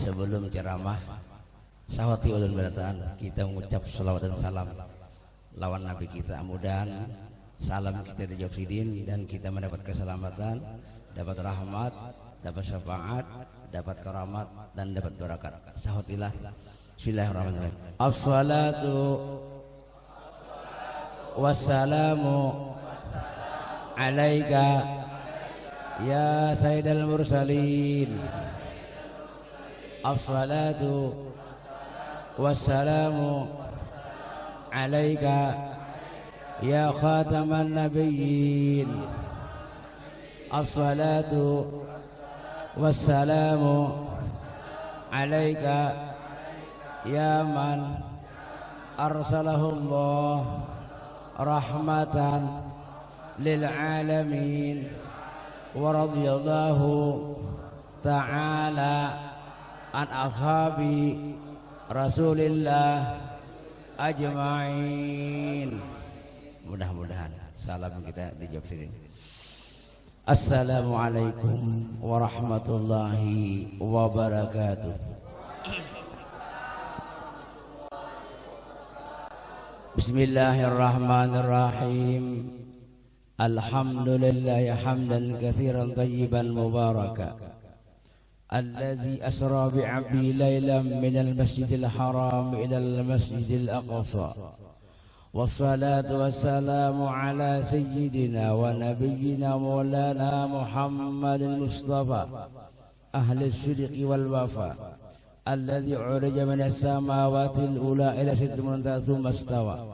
sebelum ceramah sahwati ulun barataan kita mengucap salawat dan salam lawan Nabi kita. Mudahan salam kita dijawab sidin dan kita mendapat keselamatan, dapat rahmat, dapat syafaat, dapat karamat dan dapat barakat. Sahwatilah. Bismillahirrahmanirrahim. As-salatu wassalamu alaika ya sayyidal mursalin. As-salatu wassalamu alaika ya khataman nabiyyin. As-salatu wassalamu alaika ya man arsalahullah rahmatan lil alamin wa radhiyallahu ta'ala an ashabi Rasulillah ajma'in. Mudah-mudahan salam kita dijawab sini. Assalamualaikum warahmatullahi wabarakatuh. Bismillahirrahmanirrahim. Alhamdulillah hamdan katsiran tayyiban mubaraka. Alladzi asra bi'abdi laylan minal masjidil haram ilal masjidil aqsa. Wassalatu wassalamu ala sayyidina wa nabiyyina maulana Muhammadin Mustafa ahli sidqi wal wafa alladzi urija minas samawati al-ula ila sidratil muntaha thumma istawa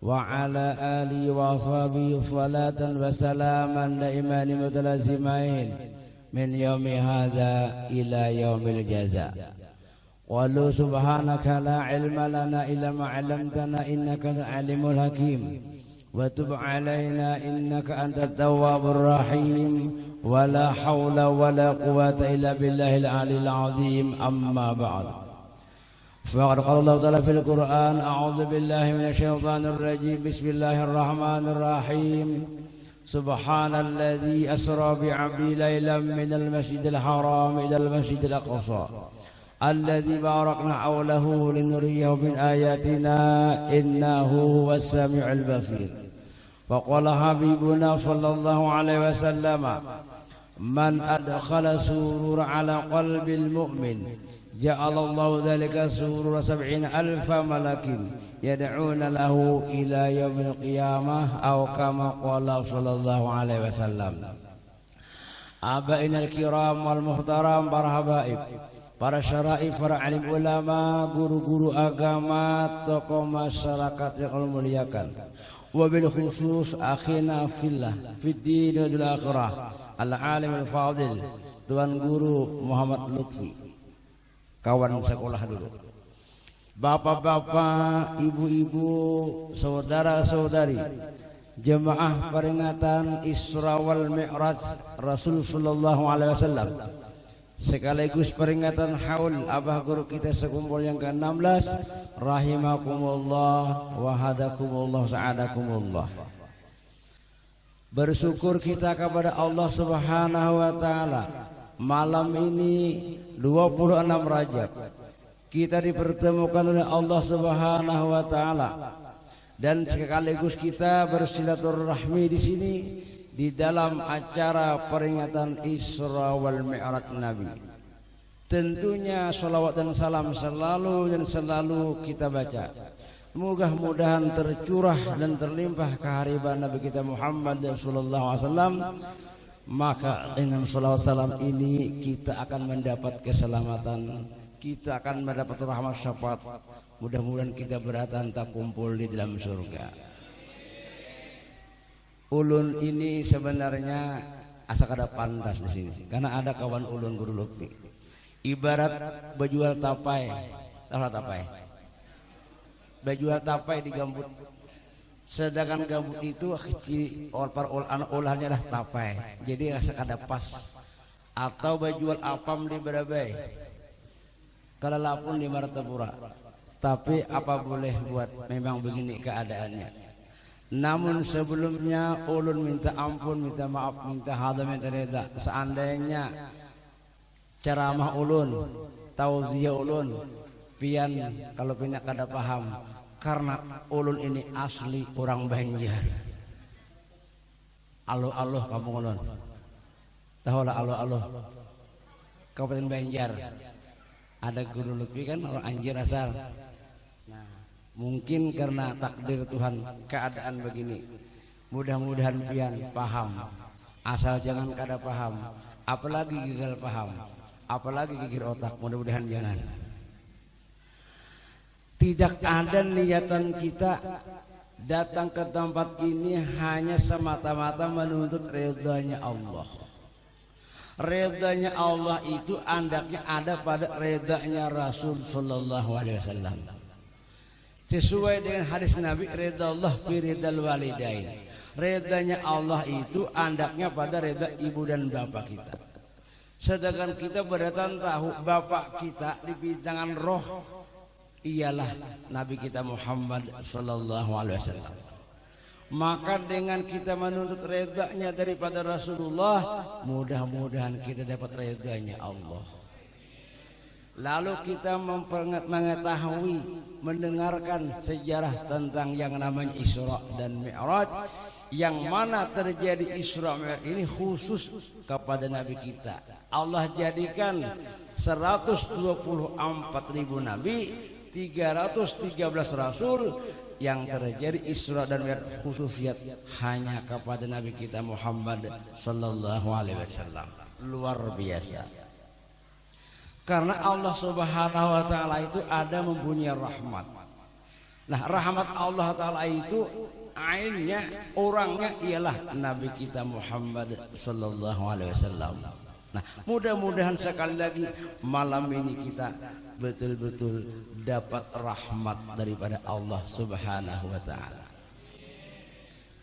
wa ala alihi wa ashabihi salatan wa salaman daiman mutalazimain min yaumi hadza ila yaumil jaza. Qalu subhanaka la ilma lana illa ma 'allamtana innaka al-alimul hakim wa tub 'alaina innaka antat tawwabur rahim wa la haula wa la quwwata illa billahil 'aliyyil 'azim. Amma ba'd. Faqad qala Allah ta'ala fil Qur'an a'udzu billahi minasy syaithanir rajim. Bismillahir rahim. Subhanalladzi asra bi'abdi laylan minal masjidil haram ilal masjidil aqsa alladzi barakna hawlahu linuriyahu min ayatina innahu huwas samiul basir. Wa qala habibuna sallallahu alaihi wasallam man adkhala surura ala qalbil mu'min ja'alallahu dzalika surura 70,000 malakin yad'una lahu ila yaumil qiyamah aw kama qala sallallahu alaihi wasallam. Abainal kiram wal muhtaram, para habaib, para syaraif, para alim ulama, guru-guru agama, tokoh masyarakat yang Allah muliakan. Wabil khusus akhina fillah fid din wal akhirah al-alim al-fadil Tuan Guru Muhammad Lutfi, kawan sekolah dulu. Bapak-bapak, ibu-ibu, saudara-saudari, jemaah peringatan Isra wal Mi'raj Rasul sallallahu alaihi wasallam, sekaligus peringatan haul abah guru kita sekumpul yang ke-16, rahimakumullah wa hadakumullah sa'adakumullah. Bersyukur kita kepada Allah Subhanahu wa taala. Malam ini 26 Rajab kita dipertemukan oleh Allah Subhanahu wa taala dan sekaligus kita bersilaturahmi di sini di dalam acara peringatan Isra wal Mi'raj Nabi. Tentunya salawat dan salam selalu kita baca. Mudah-mudahan tercurah dan terlimpah kehariban Nabi kita Muhammad sallallahu alaihi wasallam. Maka dengan salawat salam ini kita akan mendapat keselamatan, kita akan mendapat rahmat syafaat. Mudah-mudahan kita beratan tak kumpul di dalam surga. Ulun ini sebenarnya asa kada pantas di sini karena ada kawan ulun Guru Lutfi. Ibarat bejual tapai, tahu tapai? Bejual tapai di gambut. Sedangkan gambut itu kecil, olahannya dah tapai. Jadi asa kada pas. Atau bejual apam di Berabai. Kalau lapun di Martapura. Tapi apa boleh buat, memang begini keadaannya. Namun sebelumnya ulun minta ampun, minta maaf, minta hadam, minta reda. Seandainya ceramah ulun tauzia ulun pian kalau punya kada paham karena ulun ini asli orang Banjar. Aloh kamu ulun. Tahu lah aloh. Kabupaten Banjar. Ada guru lebih kan orang Anjir asal. Nah, mungkin karena takdir Tuhan keadaan begini. Mudah-mudahan pian paham. Asal jangan kada paham, apalagi gagal paham, apalagi gigir otak. Mudah-mudahan jangan. Tidak ada niatan kita datang ke tempat ini hanya semata-mata menuntut ridhanya Allah. Ridhanya Allah itu andaknya ada pada ridhanya Rasul sallallahu alaihi wasallam. Sesuai dengan hadis Nabi, ridha Allah fi ridhal walidain. Ridhanya Allah itu andaknya pada ridha ibu dan bapak kita. Sedangkan kita berdatang tahu bapak kita di bidangan roh ialah Nabi kita Muhammad sallallahu alaihi wasallam. Maka dengan kita menuntut ridhanya daripada Rasulullah, mudah-mudahan kita dapat ridhanya Allah. Lalu kita mengetahui, mendengarkan sejarah tentang yang namanya Isra dan Mi'raj, yang mana terjadi Isra Mi'raj ini khusus kepada Nabi kita. Allah jadikan 124.000 Nabi, 313 Rasul, yang terjadi Isra dan Mi'raj khususiat hanya kepada Nabi kita Muhammad sallallahu alaihi wasallam. Luar biasa. Karena Allah Subhanahu wa taala itu ada mempunyai rahmat. Nah, rahmat Allah taala itu ainnya, orangnya ialah Nabi kita Muhammad sallallahu alaihi wasallam. Nah, mudah-mudahan sekali lagi malam ini kita betul-betul dapat rahmat daripada Allah Subhanahu wa taala.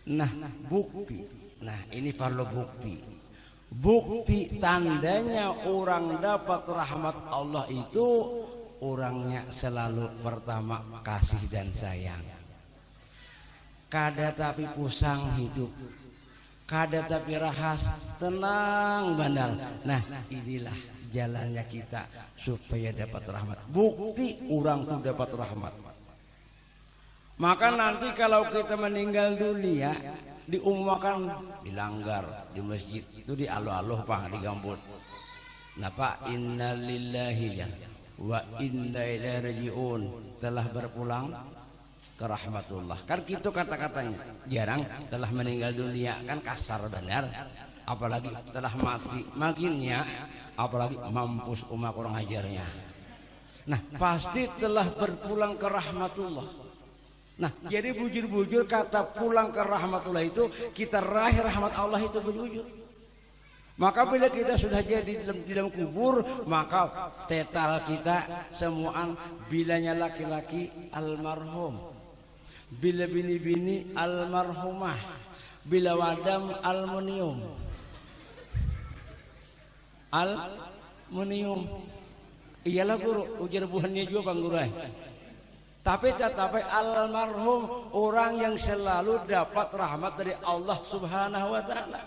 Nah, bukti. Nah, ini perlu bukti. Bukti tandanya orang dapat rahmat Allah itu orangnya selalu pertama kasih dan sayang. Kada tapi pusang hidup, kada tapi rahas, tenang bandar. Nah, inilah jalannya kita supaya dapat rahmat. Bukti orang tuh dapat rahmat. Maka nanti kalau kita meninggal dunia, diumumkan dilanggar di masjid itu di aloh-aloh pak di gambut. Napa innalillahi wa inna ilaihi rajiun, telah berpulang ke rahmatullah. Kan gitu kata-katanya. Jarang telah meninggal dunia, kan kasar benar. Apalagi telah mati, makinnya apalagi mampus umat kurang ajarnya. Nah, pasti telah berpulang ke rahmatullah. Nah, jadi bujur-bujur kata pulang ke rahmatullah itu kita raih rahmat Allah itu bujur-bujur. Maka bila kita sudah jadi di dalam kubur, maka tetal kita semuaan, bilanya laki-laki almarhum, bila bini-bini almarhumah, bila wadam aluminium. Aluminium. Iyalah guru, ujar buahnya juga Bang Guru. Tapi almarhum orang yang selalu dapat rahmat dari Allah Subhanahu wa taala.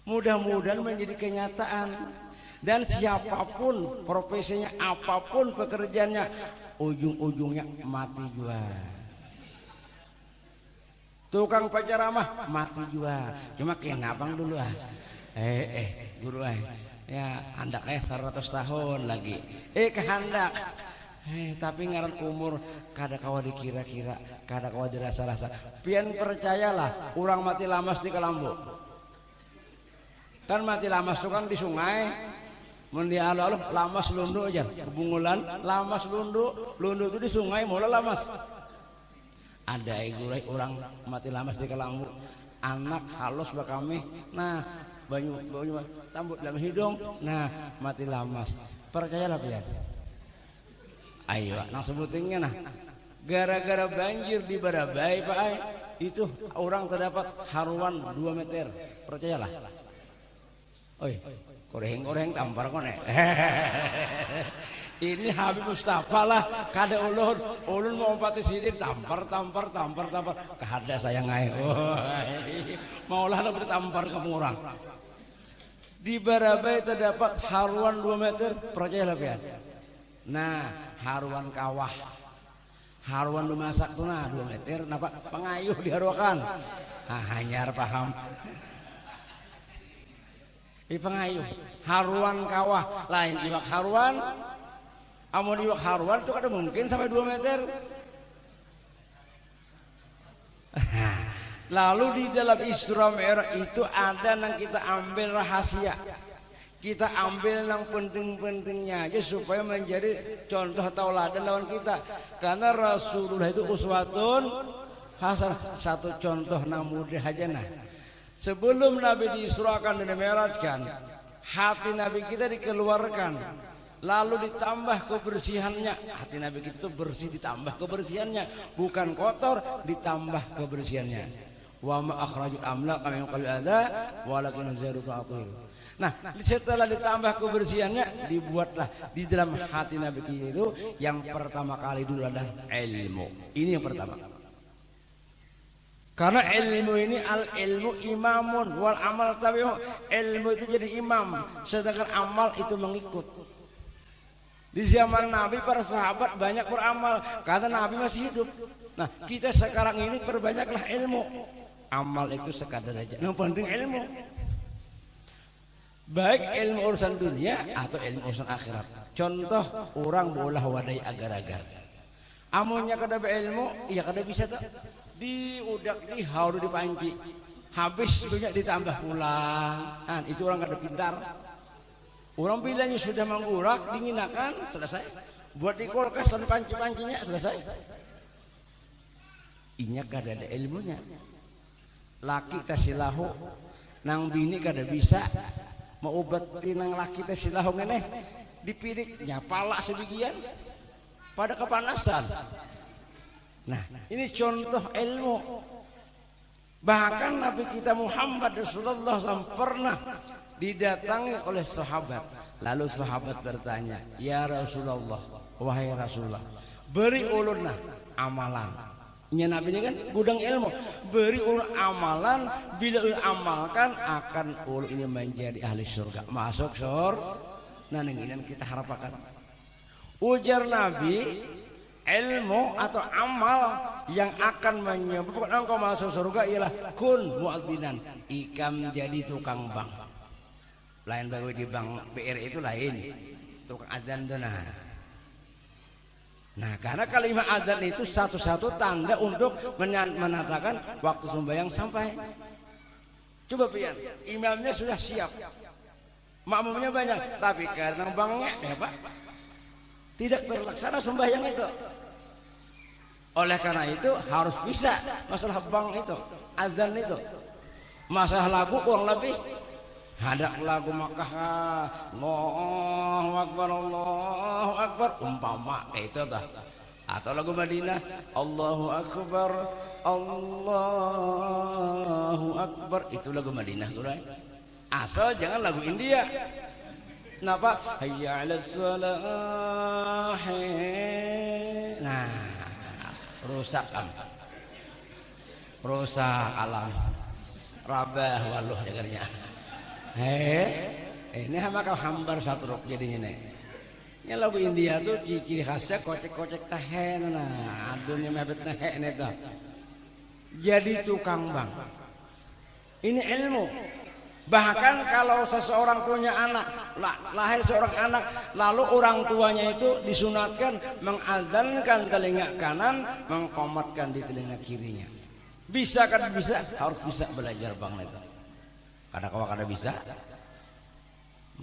Mudah-mudahan menjadi kenyataan. Dan siapapun profesinya, apapun pekerjaannya, ujung-ujungnya mati juga. Tukang pacaramah mati juga. Cuma kenapa dulu guru ya handak 100 tahun lagi. Kehendak. Tapi ngaran umur kada kawa dikira-kira, kada kawa dirasa-rasa. Pian percayalah, orang mati lamas di Kelambu. Kan mati lamas itu kan di sungai. Mun di alu-alu lamas lundu aja, kebungulan lamas lundu itu di sungai mula lamas. Ada orang mati lamas di Kelambu. Anak halus bakami. Nah, banyu tambut dalam hidung. Nah, mati lamas. Percayalah pian. Ayo, nang sebutingnya nah, gara-gara banjir di Barabai Pak Ay, itu orang terdapat haruan 2 meter, percayalah. Oi, koreng tampar kone. Ini Habib Mustafa lah, kada ulun mau pati sidik tampar. Kada sayang ay. Maulah lo bertampar ke orang. Di Barabai terdapat haruan 2 meter, percayalah pian. Nah, haruan kawah. Haruan dimasak tuh nah 2 meter, napa pengayuh diharuakan. Hanyar paham. Pengayuh. Haruan kawah lain iwak haruan. Amun iwak haruan itu kada mungkin sampai 2 meter. Lalu di dalam Isra Mi'raj itu ada yang kita ambil rahasia. Kita ambil yang penting-pentingnya aja supaya menjadi contoh tauladan lawan kita. Karena Rasulullah itu uswatun hasanah, satu contoh nang mudah aja nah. Sebelum Nabi diisrakan dan dimi'rajkan, hati Nabi kita dikeluarkan, lalu ditambah kebersihannya. Hati Nabi kita itu bersih ditambah kebersihannya, bukan kotor ditambah kebersihannya. Wa ma akhrajul amlaq min qalbi adza walakin zairu ta'til. Nah, setelah ditambah kebersihannya, dibuatlah di dalam hati Nabi kita itu yang pertama kali dulu adalah ilmu. Ini yang pertama. Karena ilmu ini al-ilmu imamun wal amal tabi'u. Ilmu itu jadi imam, sedangkan amal itu mengikut. Di zaman Nabi para sahabat banyak beramal karena Nabi masih hidup. Nah, kita sekarang ini perbanyaklah ilmu. Amal itu sekadar aja. Yang penting ilmu. Baik ilmu urusan dunia atau ilmu urusan akhirat. Contoh orang bolah wadai agar-agar. Amunnya kada berilmu, ya kada bisa tak. Diudak di hauru dipanci. Habis banyak ditambah pulang. Nah, itu orang kada pintar. Orang bilangnya sudah menggurak, dinginakan, selesai. Buat di kulkas dan panci-pancinya selesai. Inya kada ada ilmunya. Laki tasilahu, nang bini kada bisa. Mau obatin nang laki teh silahu ngene dipirik nyapala sebagian pada kepanasan. Nah, ini contoh ilmu. Bahkan Nabi kita Muhammad Rasulullah SAW pernah didatangi oleh sahabat. Lalu sahabat bertanya, "Ya Rasulullah, wahai Rasulullah, beri ulunna amalan." Nya Nabi ini kan gudang ilmu, beri ulun amalan, bila ulun amalkan akan ulun ini menjadi ahli surga, masuk surga. Nah, ini yang kita harapkan. Ujar Nabi, ilmu atau amal yang akan menyebabkan engkau masuk surga ialah kun mu'adzinan, ikam jadi tukang bank. Lain baru di bank BRI itu lain, tukang adzan tuh Nah, karena kalimat adzan itu satu-satu tanda untuk menatakan waktu sembahyang sampai. Coba pian, imamnya sudah siap, makmumnya banyak, tapi karena banknya ya Pak, tidak terlaksana sembahyang itu. Oleh karena itu harus bisa masalah bank itu, adzan itu, masalah lagu kurang lebih. Ada lagu Makkah, Allahu Akbar, umpama itu dah. Atau lagu Madinah, Allahu Akbar, itu lagu Madinah tuh. Asal jangan lagu India. Kenapa? Hayya 'alas shalah. Nah, rusak alam. Rabah waluh dengarnya. Ini sama kau hambar satu rok jadinya nih. Ini lagu India tuh ciri khasnya kocek-kocek tahen, nah adunya mebet tahen itu. Jadi tukang bank. Ini ilmu. Bahkan kalau seseorang punya anak, lahir seorang anak, lalu orang tuanya itu disunatkan mengadzankan telinga kanan, mengkomatkan di telinga kirinya. Bisa kan bisa, harus bisa belajar bang itu. Kada bisa,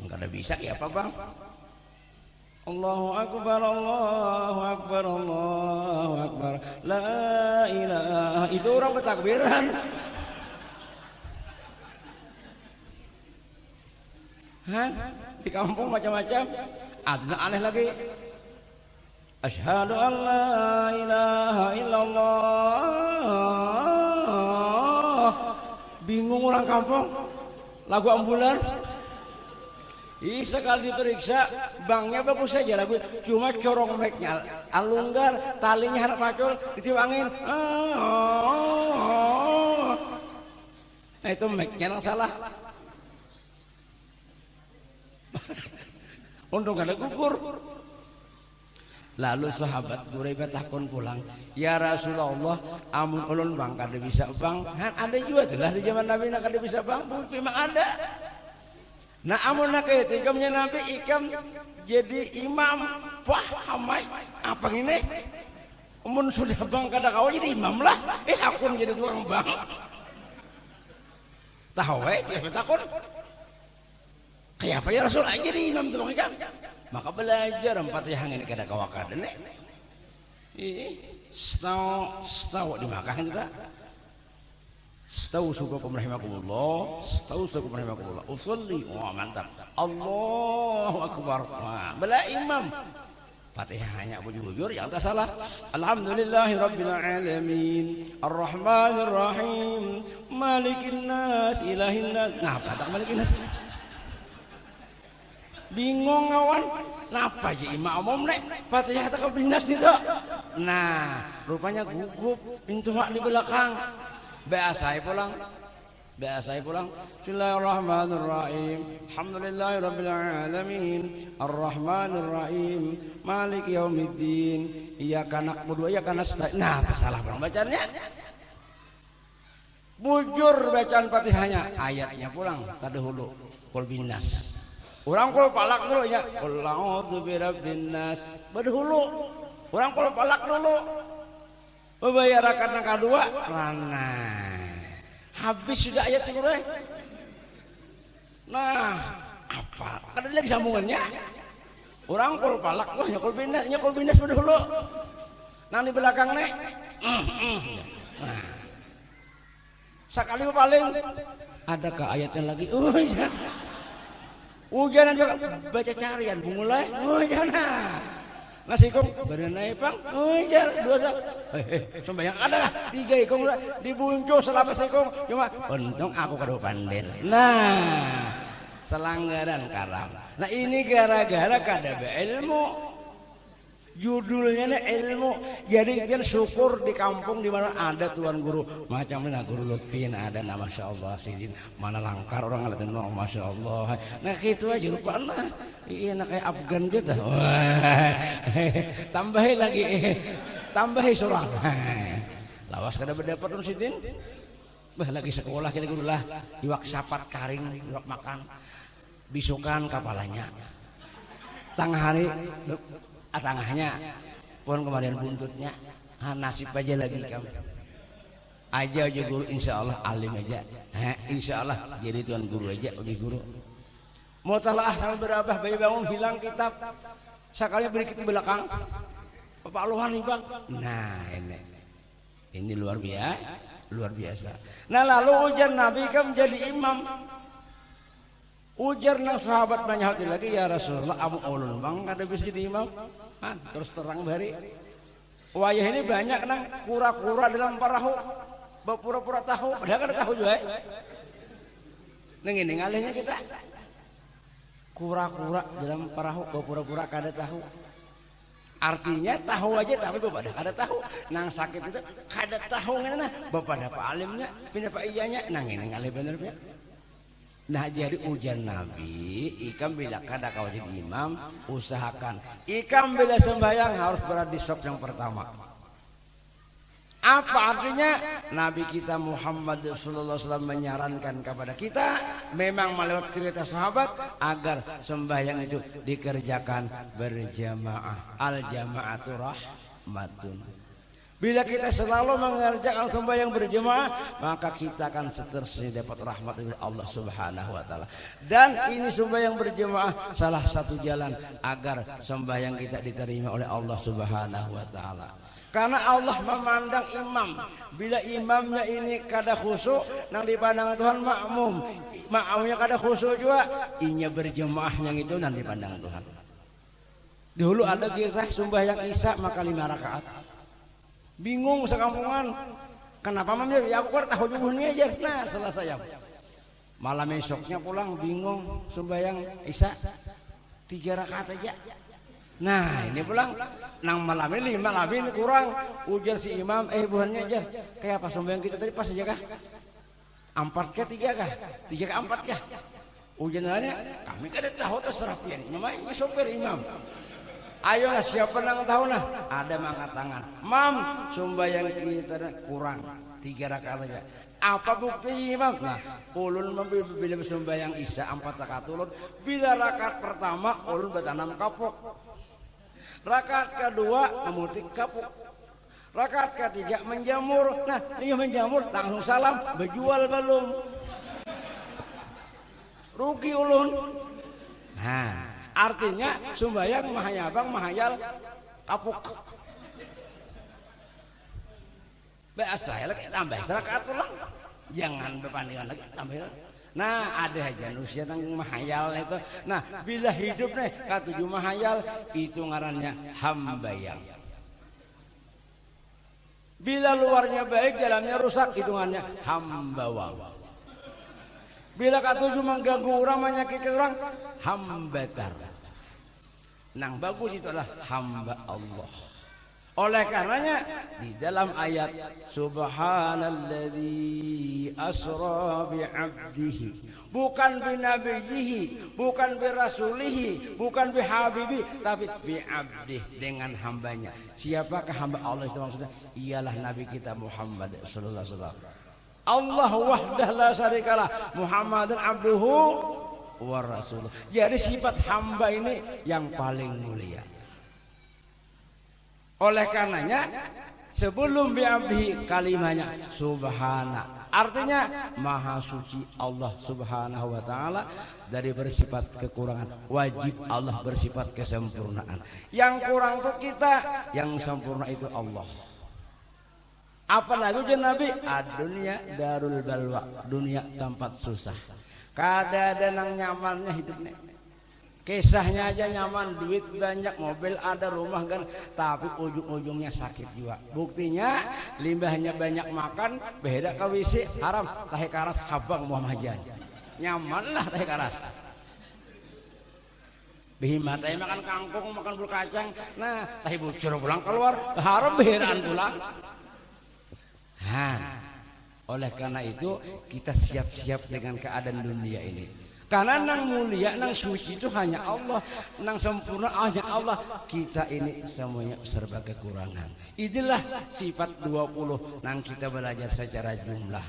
kada bisa ya apa bang? Allahu Akbar, Allahu Akbar, Allahu Akbar, la ilaha. Itu orang bertakbiran. Di kampung macam-macam, ada aneh lagi. Asyhadu an la ilaha illallah. Bingung orang kampung. Lagu ambulan, sekali diperiksa banknya bagus saja lagu, cuma corong mic-nya alunggar, talinya harap pacul, ditiup angin. Nah, itu mic-nya yang salah. Untung gak ada gugur. Lalu sahabat Buraibah takon pulang, ya Rasulullah, amun ulun bang kada bisa bang. Ada juga telah di zaman Nabi nak kada bisa bang, memang ada. Nah amun nak ikamnya Nabi ikam jadi imam, wah hamai apa ini? Amun sudah bang kada kau jadi imam lah, aku jadi tukang bang. Tahu siapa takon? Kayak apa ya Rasul aja jadi imam tu bang. Maka belajar Fatihah ini kada kawakad nih. Setahu di Makkah kita. Setahu subukum rahimakumullah, setahu subukum rahimakumullah. Usolli, wah mantap. Allahu akbar. Wah, bela imam. Fatihah hanya bujur-bujur yang tak salah. Alhamdulillahirabbil alamin, arrahmanir rahim, malikin nas, ilahin nas. Nah, apa tak malikin nas? Bingung kawan, napa aja imam umum nek Fatihah tak kebinas itu. Nah, rupanya gugup pintu mak di belakang. Biasa pulang. Bismillahirrahmanirrahim. Alhamdulillahirabbil alamin, arrahmanir rahim, maliki yaumiddin, iyyaka na'budu wa iyyaka nasta'in. Nah, salah bang bacanya. Bujur bacaan Fatihahnya, ayatnya pulang tadi hulu qul binas. Orang kalau palak dulu ya, qul a'udzu birabbin nas. Berdahulu. Orang kalau palak dulu. Membayar rakaat yang kedua, rana. Habis sudah ayat itu deh. Nah, apa? Ada lagi sambungannya. Orang kalau palak tuh ya qul binas berdahulu. Nah di belakang nih. Nah. Sekali paling adakah ayatnya lagi? Oh iya. Hujanan juga baca carian mulai hujan nasi kong berenai pang hujan dua sembahyang ada 3 ikong dibuncuh selama sekong cuma untung aku kado pandir. Nah selanggaran karam. Nah ini gara-gara kada beilmu. Judulnya ilmu. Jadi kan syukur di kampung di mana ada tuan guru macam mana guru Lutfin ada nama Masya Allah Sidin mana langkar orang ngeliatin orang Masya Allah. Nah gitu aja lupa lah. Iya nak kayak Afgan gitu. Tambahi surang. Lawas kada berdapat orang Sidin. Bah lagi sekolah kita guru lah. Iwak sapat karing iwak makan. Bisukan kepalanya. Tengah hari tangahnya pun kemarin buntutnya nasib aja lagi kamu aja guru insya Allah alim aja insya Allah jadi tuan guru aja udah guru mau talaah sampai berabah bayi bangun hilang kitab sekali berikut di belakang Bapak Luhan nih bang. Nah ini luar biasa. Nah lalu ujar Nabi kan menjadi imam. Ujar nang sahabat banyak hati lagi ya Rasulullah amu ulun bang kada bisa jadi imam. Terus terang bari. Wayah ini banyak nang kura-kura dalam perahu, berpura-pura tahu, padahal kada tahu juga. Nang ini ngalihnya kita. Kura-kura dalam perahu, berpura-pura kada tahu. Artinya tahu aja tapi bapak kada tahu. Nang sakit itu kada tahu ngana bapak dapat alimnya, pindah pak iyanya nang ini ngalih bener ya. Nah jadi ujian Nabi, ikam bila kada kau jadi imam, usahakan. Ikam bila sembahyang harus berada di saf yang pertama. Apa artinya? Nabi kita Muhammad sallallahu alaihi wasallam menyarankan kepada kita, memang melewat cerita sahabat agar sembahyang itu dikerjakan berjamaah. Al jamaatu rahmatun. Bila kita selalu mengerjakan sembahyang berjemaah, maka kita akan seterusnya dapat rahmat dari Allah Subhanahu wa taala. Dan ini sembahyang berjemaah salah satu jalan agar sembahyang kita diterima oleh Allah Subhanahu wa taala. Karena Allah memandang imam. Bila imamnya ini kada khusyuk, nang dipandang Tuhan makmum. Makmumnya kada khusyuk juga, inya berjemaahnya itu nang dipandang Tuhan. Dulu ada kisah sembahyang Isya maka 5 rakaat. Bingung sekampungan. Kenapa mamnya? Ya aku tahu jubuhnya aja. Nah selesai. Malam esoknya pulang bingung sembahyang Isya 3 rakaat aja. Nah ini pulang nang malam ini 5 ini kurang. Ujar si imam buhannya aja. Kayak apa sembahyang kita tadi pas aja kah? 4 kah 3 kah? 3 kah 4 kah? Ujiannya kami kada tahu terserah pian. Imam ini sopir imam. Ayo lah siapa nang tahu nah? Ada mangkat tangan. Mam, sembahyang kita kurang 3 rakaat aja. Apa buktinya Imam? Nah, ulun bila sembahyang Isya 4 rakaat ulun, bila rakaat pertama ulun bertanam kapuk. Rakaat kedua memutik kapuk. Rakaat ketiga menjamur. Nah, dia menjamur langsung salam, berjual belum? Rugi ulun. Nah, artinya sembahyang mahayabang mahayal kapuk. Biasa lagi tambah rakaat ulang. Jangan berpandingan lagi tambah. Nah, ada aja manusia yang mahayal itu. Nah, bila hidup nih ke-7 mahayal itu ngarannya hambayang. Bila luarnya baik dalamnya rusak hitungannya hambawang. Bila ke-7 mengganggu orang menyakiti orang hambatar. Nang bagus itu adalah hamba Allah. Oleh karenanya di dalam ayat subhanalladzi asra bi'abdihi, bukan binabiyihi, bukan birasulihi, bukan bihabibi, tapi bi'abdih, dengan hambanya. Siapakah hamba Allah itu maksudnya? Ialah Nabi kita Muhammad sallallahu alaihi wasallam. Allah wahdah la syarikalah, Muhammadan abduhu wa rasuluh. Jadi sifat hamba ini yang paling mulia. Oleh karenanya sebelum bi'abdihi kalimahnya subhana, artinya maha suci Allah subhanahu wa ta'ala dari bersifat kekurangan. Wajib Allah bersifat kesempurnaan. Yang kurang itu kita, yang sempurna itu Allah. Apalagi Nabi, dunia darul balwa, dunia tempat susah. Kada ada nang nyamannya hidupnya. Kisahnya aja nyaman, duit banyak, mobil ada, rumah kan, tapi ujung-ujungnya sakit jiwa. Buktinya limbahnya banyak makan, beda kawisi haram, tahe karas habang Muhammadiyah. Nyamanlah tahe karas. Bihima tahe makan kangkung, makan bulu kacang, nah tahe bucur pulang keluar, haram beheraan pulang. Oleh karena itu kita siap-siap dengan keadaan dunia ini. Karena nang mulia, nang suci itu hanya Allah, nang sempurna hanya Allah. Kita ini semuanya serba kekurangan. Inilah sifat 20 nang kita belajar secara jumlah.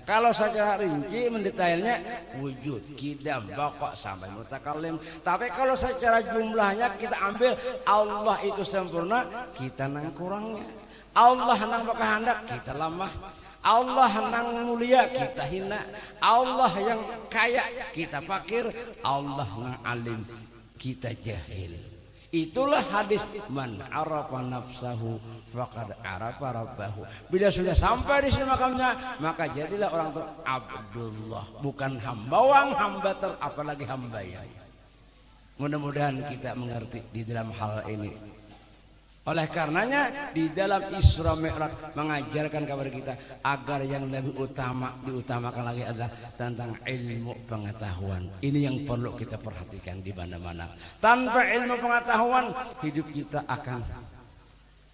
Kalau secara rinci mendetailnya wujud, kidam, baqo sampai mutakallim. Tapi kalau secara jumlahnya kita ambil Allah itu sempurna, kita nang kurangnya. Allah nang bakahandak, kita lemah. Allah nang mulia, kita hina. Allah yang kaya, kita fakir. Allah nang alim, kita jahil. Itulah hadis man arafa nafsahu faqad arafa rabbahu. Bila sudah sampai di sini makamnya, maka jadilah orang itu Abdullah, bukan hambawang, hamba apalagi hamba ya. Mudah-mudahan kita mengerti di dalam hal ini. Oleh karenanya di dalam Isra Mi'raj mengajarkan kepada kita agar yang lebih diutamakan lagi adalah tentang ilmu pengetahuan. Ini yang perlu kita perhatikan di mana-mana. Tanpa ilmu pengetahuan hidup kita akan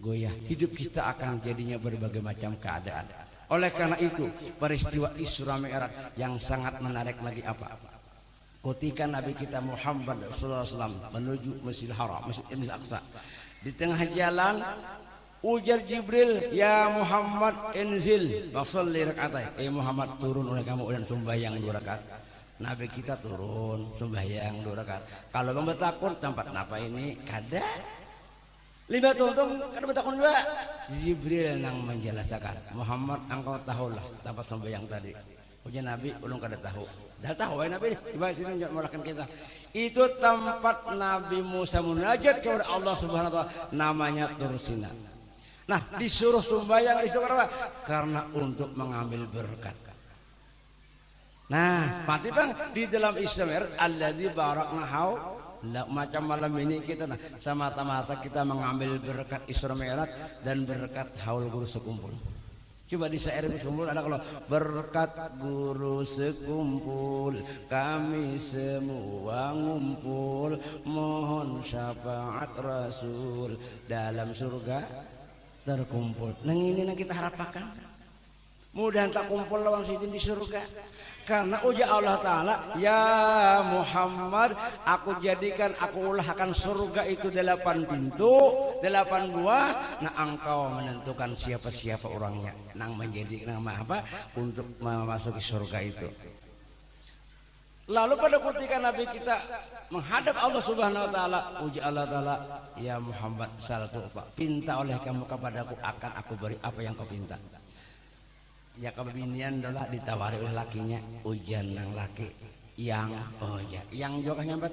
goyah, hidup kita akan jadinya berbagai macam keadaan. Oleh karena itu peristiwa Isra Mi'raj yang sangat menarik lagi apa? Ketika Nabi kita Muhammad sallallahu alaihi wasallam menuju Masjidil Haram, Masjidil Aqsa. Di tengah jalan ujar Jibril, ya Muhammad inzil fasalli rakaatain. Muhammad turun oleh kamu dan sembahyang 2 rakaat. Nabi kita turun sembahyang 2 rakaat. Kalau bang betakun tempat napa ini kada 5 tuntung kada betakun juga. Jibril yang menjelaskan, Muhammad engkau tahulah tempat sembahyang tadi. Ujian Nabi ulun kada tahu. Dah tahu Nabi coba sini mulakan kita. Itu tempat Nabi Musa munajat kepada Allah Subhanahu wa taala, namanya Tursina. Nah, disuruh sembahyang disuruh apa? Karena untuk mengambil berkat. Nah, mati bang di dalam Isra alladzi barakna hau macam malam ini kita semata-mata kita mengambil berkat Isra Mi'raj dan berkat haul guru sekumpul. Coba di syair sekumpul ada kalau berkat guru sekumpul kami semua ngumpul mohon syafaat Rasul dalam surga terkumpul. Nang ini yang kita harapkan. mudahan tak kumpul lawan sidin di surga. Karena ujar Allah Ta'ala, ya Muhammad, aku jadikan, aku ulahkan surga itu 8 pintu, 8 buah. Nah engkau menentukan siapa-siapa orangnya nang menjadi nama apa untuk memasuki surga itu. Lalu pada ketika Nabi kita menghadap Allah Subhanahu Wa Ta'ala, ujar Allah Ta'ala, ya Muhammad, salatu pinta oleh kamu kepadaku, akan aku beri apa yang kau pinta. Ya kebinian adalah ditawari oleh lakinya, ujian nang laki yang yang juga nyambat.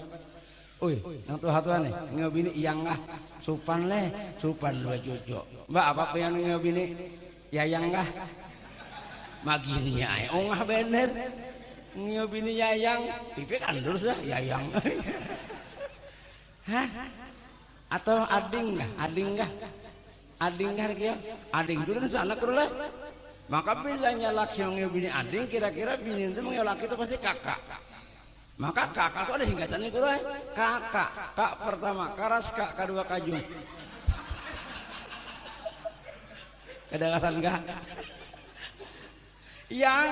Nang tuha-tuha nih ngabini yang supan leh, supan 2 cucu. Mbak apa yang ngabini yayang maginya bener. Ngabini yayang, pipi kandur sudah yayang. Hah? Atau ading kia? Ading dulu sana kurulah. Maka bilanya laki mengenai ading, kira-kira bini itu mengenai laki itu pasti kakak. Maka kakak itu ada singkatannya kurang. Kakak, kak pertama karas, kak kedua kajung. Kedengaran enggak? Yang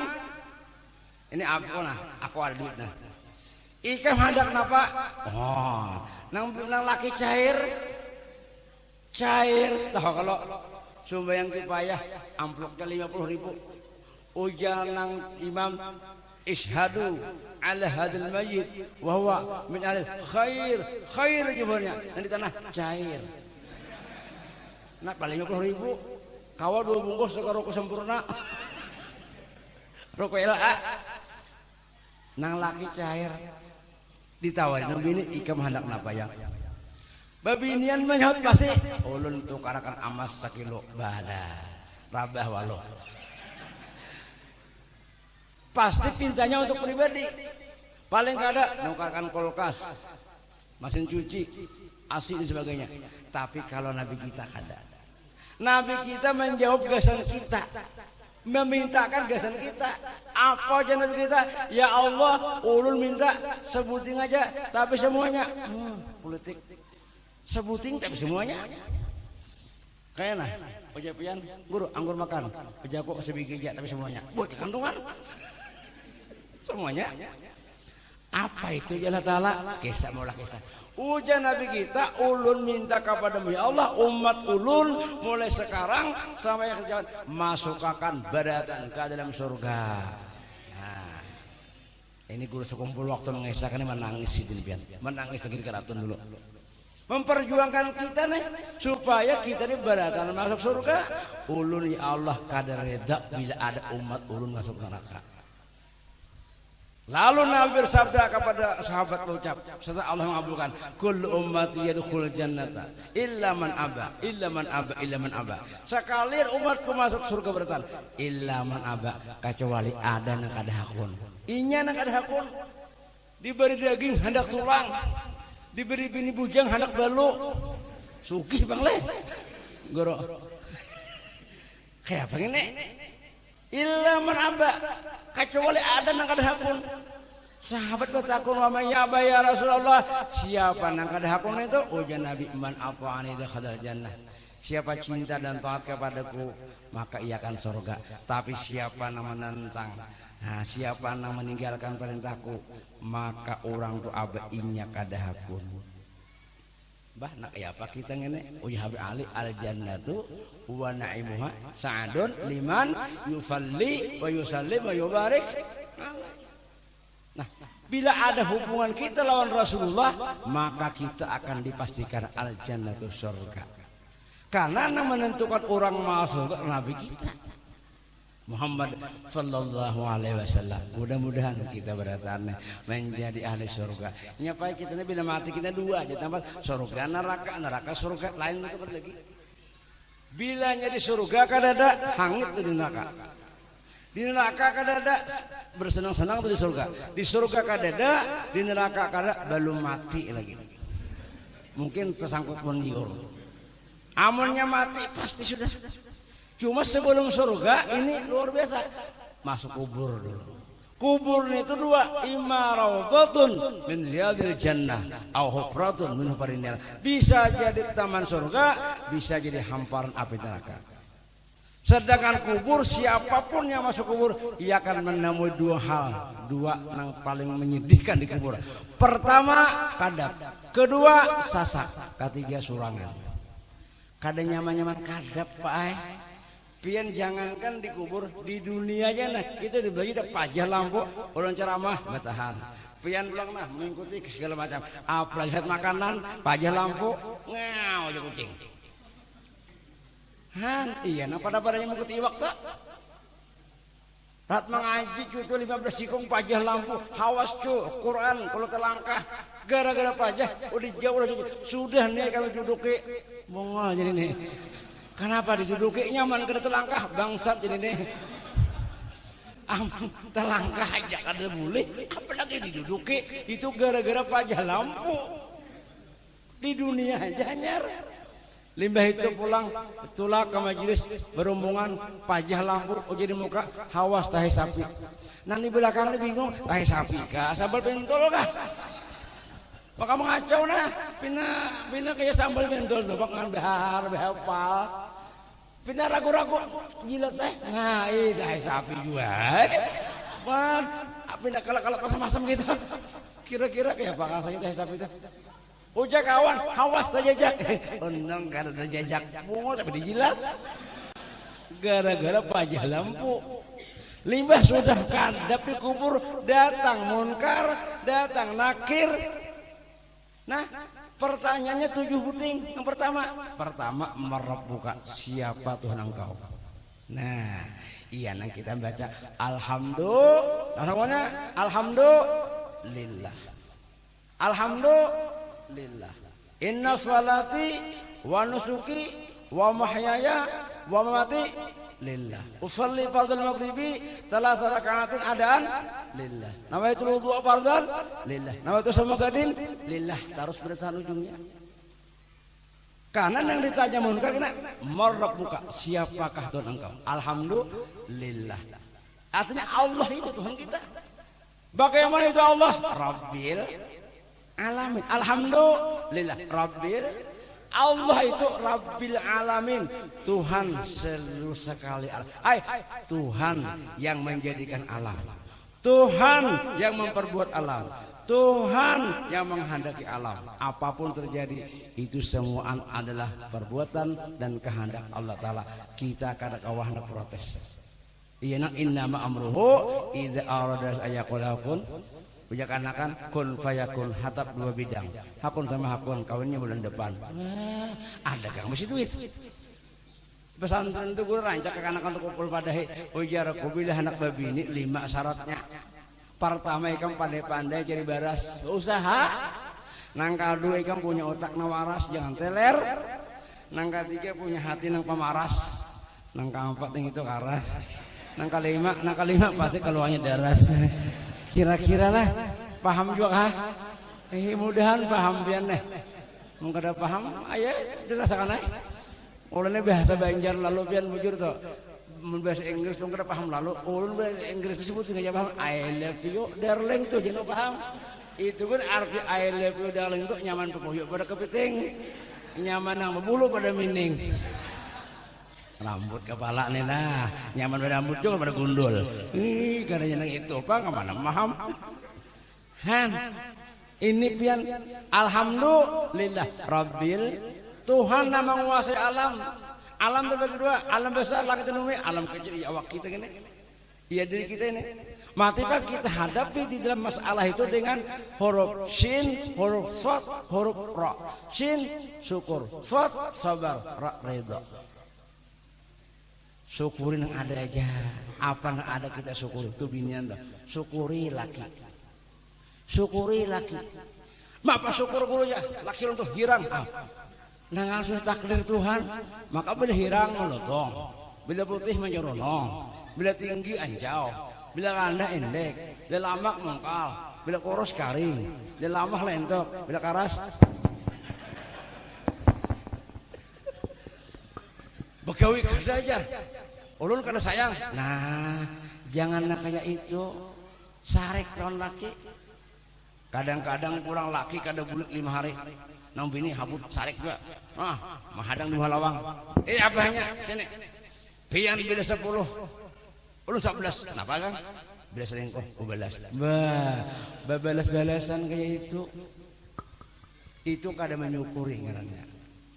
ini aku ada duit nah. Ikan hendak napa? Nang laki cair. Tahu kalau sumbayang kipayah amplopnya 50.000. Ujar nang imam ishadu ala hadil mayyit wa huwa min al khair jumlahnya yang di tanah cair. Nak paling 50.000 kawa 2 bungkus rokok sempurna. Rokok LA nang laki cair ditawarin nang bini ikam hendak napa ya. Babinian menyahut pasti ulun tukarakan amas 1 kilo bada rabah walo. Pasti pintanya untuk pribadi. Paling kada nukarkan kulkas, mesin cuci, AC dan sebagainya. Tapi kalau Nabi kita kada. Nabi kita menjawab gasan kita, memintakan gasan kita. Apa aja Nabi kita? Ya Allah, ulun minta sebuting aja, tapi semuanya politik. Sebuting tapi semuanya. Kayaknya pejapian guru anggur makan, pejako sebigija tapi semuanya. Buat kandungan. Semuanya. Apa itu ya Allah Ta'ala? Kisah maulah kisah. Ujian Nabi kita, ulun minta kepada ya Allah, umat ulun mulai sekarang sampai ke jalan masukkan badatan ke dalam surga. Nah, ini guru sekumpul waktu mengisahkan menangis sidin pian, menangis lagi di keratun dulu. Memperjuangkan kita nih supaya kita ini badatan masuk surga. Ulun ya Allah kadar reda bila ada umat ulun masuk neraka. Lalu Nabi bersabda kepada sahabat ucap setelah Allah mengabulkan kullu ummati yadkhul jannata illa man aba illa man aba sekalian umatku masuk surga berkata illa man aba kecuali ada nang kada hakun inya nang kada hakun diberi daging hendak tulang diberi bini bujang hendak balu sugih bang leh goro kayak apa ini illa man aba kecuali ada nang kada hakun. Sahabat bertakun wa ya Rasulullah, siapa nang kada hakun itu? Ujian Nabi man ata'ani dakhala jannah. Siapa cinta dan taat kepadaku, maka ia akan surga. Tapi siapa yang menentang, siapa yang meninggalkan perintahku, maka orang tu abainya kada hakun. Bah nak ya apa kita ngene? Uji Habib Ali al jannatu wa na'imuha sa'adun liman yusalli wa yusallim wa yubarik. Nah, bila ada hubungan kita lawan Rasulullah, maka kita akan dipastikan al jannatu surga. Karena yang menentukan orang masuk Nabi kita Muhammad sallallahu alaihi wasallam. Mudah-mudahan kita beratan menjadi ahli surga. Nyapai kita bila mati kita dua aja tambah surga neraka surga lain itu lagi. Bila di surga kadada hangit di neraka. Di neraka kadada bersenang-senang tuh di surga. Di surga kadada, di neraka kadada belum mati lagi. Mungkin tersangkut menyiur. Amunnya mati pasti sudah. Cuma sebelum surga ini luar biasa. Masuk kubur dulu. Kubur itu dua, imma raudhatun min riyadil jannah au hufratun min hufarin nar. Bisa jadi taman surga, bisa jadi hamparan api neraka. Sedangkan kubur, siapapun yang masuk kubur ia akan menemui dua hal, dua yang paling menyedihkan di kubur. Pertama kadap, kedua sasak, ketiga surangan. Kada nyaman-nyaman kadap Pak. Pian jangankan di kubur, di dunia aja nah kita dibagi pajah lampu, orang ceramah bertahan. Pian pulang nah mengikuti segala macam. Apalagi makanan, pajah lampu, ngau aja kucing. Han, iya, nah pada yang mengikuti waktu. Rat mengaji cucu 15 sikung pajah lampu, hawas cu, Quran kalau terlangkah, gara-gara pajah, udah jauh lagi. Sudah nih kami duduki, mongol jadi nih. Kenapa diduduki nyaman kena terlangkah, bangsat jadi nih. Aman terlangkah aja kada boleh, apalagi diduduki itu gara-gara pajah lampu. Di dunia aja nyar. Limbah itu pulang tulak ke majelis berombongan pajah lampu jadi muka hawas tahe sapi. Nanti belakang bingung tahe sapi kah sambal bentol kah? Maka mengacau nah pina kayak sambal bentol tuh bang behar behapal. Pina ragu-ragu gila teh ngai tahe sapi juga. Man pina kalak-kalak masam-masam gitu. Kira-kira kayak bakal saya tahe sapi itu. Ujak kawan, hawas terjajak. Untung karena terjajak mungol tapi dijilat. Gara-gara pajah lampu. Limbah sudah kadap di kubur, datang munkar, datang nakir. Nah, pertanyaannya 7 buting. Yang pertama merebuka siapa Tuhan engkau. Nah, iya nang kita baca alhamdulillah. Alhamdulillah. Lillah. Inna salati wa nusuki wa mahyaya wa mamati lillah. Usalli fardal maghribi 3 rakaatin adaan lillah. Nawaitu wudu fardal lillah. Nawaitu samakadin lillah. Terus bertahan ujungnya. Karena yang ditanya munkar kena marabbuka, siapakah Tuhan engkau? Alhamdulillah. Artinya Allah itu Tuhan kita. Bagaimana itu Allah? Rabbil alamin. Alhamdulillah Rabbil. Allah itu Rabbil alamin, Tuhan seluruh sekali alam. Tuhan yang menjadikan alam, Tuhan yang memperbuat alam, Tuhan yang menghendaki alam. Apapun terjadi itu semua adalah perbuatan dan kehendak Allah Ta'ala. Kita kada kawah nak protes. Iya nak innama amruhu idza arada ayaqulakun. Ujak-anakan kun fayakun, hatap 2 bidang. Hakun sama hakun kawinnya bulan depan. Ada gang mesti duit. Pesantren itu gue rancak ke kanakan untuk kumpul padahi. Ujar aku bila anak babi ini 5 syaratnya. Pertama ikam pandai-pandai cari baras, usaha. Nang kedua ikam punya otak nawaras, jangan teler. Nang ketiga punya hati nang pemaras. Nang keempat yang itu karas. Nang kelima pasti keluarnya daras. Kira-kira lah paham juga kah? Mudahan paham pian nih. Mungkin ada paham, ayo dirasakan nih. Ulunnya bahasa Banjar lalu pian bujur tuh. Bahasa Inggris mungkin ada paham lalu. Ulun bahasa Inggris disebut nggak paham. I love you darling tuh jangan paham. Itu kan arti I love you darling tuh nyaman pepuyuk pada kepiting, nyaman yang berbulu pada mining. Rambut kepala nih nah nyaman rambut juga pada gundul. Karena itu apa kemana paham? Han ini pian alhamdulillah Rabbil, Tuhan yang menguasai alam. Alam terbagi 2, alam besar langit dan bumi, alam kecil awak kita gini. Iya diri kita ini. Mati pak kita hadapi di dalam masalah itu dengan huruf shin, huruf sod, huruf ra. Shin syukur, sod sabar, ra ridha. Syukurin yang ada aja. Apa yang ada kita syukuri. Itu binian dah. Syukuri laki. Syukuri laki. Maka syukur gurunya. Laki untuk hirang. Nah ngasuh takdir Tuhan. Maka bila hirang melotong. Bila putih menyeronong. Bila tinggi anjau. Bila rendah endek. Bila lamak mengkal. Bila kurus karing. Bila lamah lentok. Bila karas. Begawi kada aja. Ulun kada sayang. Nah, janganlah kayak itu. Sarek lawan laki. Kadang-kadang pulang laki kada bulik 5 hari. Nang bini habut sarek juga. Mahadang 2 lawang. Abahnya sini. pian bila 10 ulun 11 kenapa Kang bila selingkuh ubalas babalas-balasan kayak itu kada menyukuri ngarannya.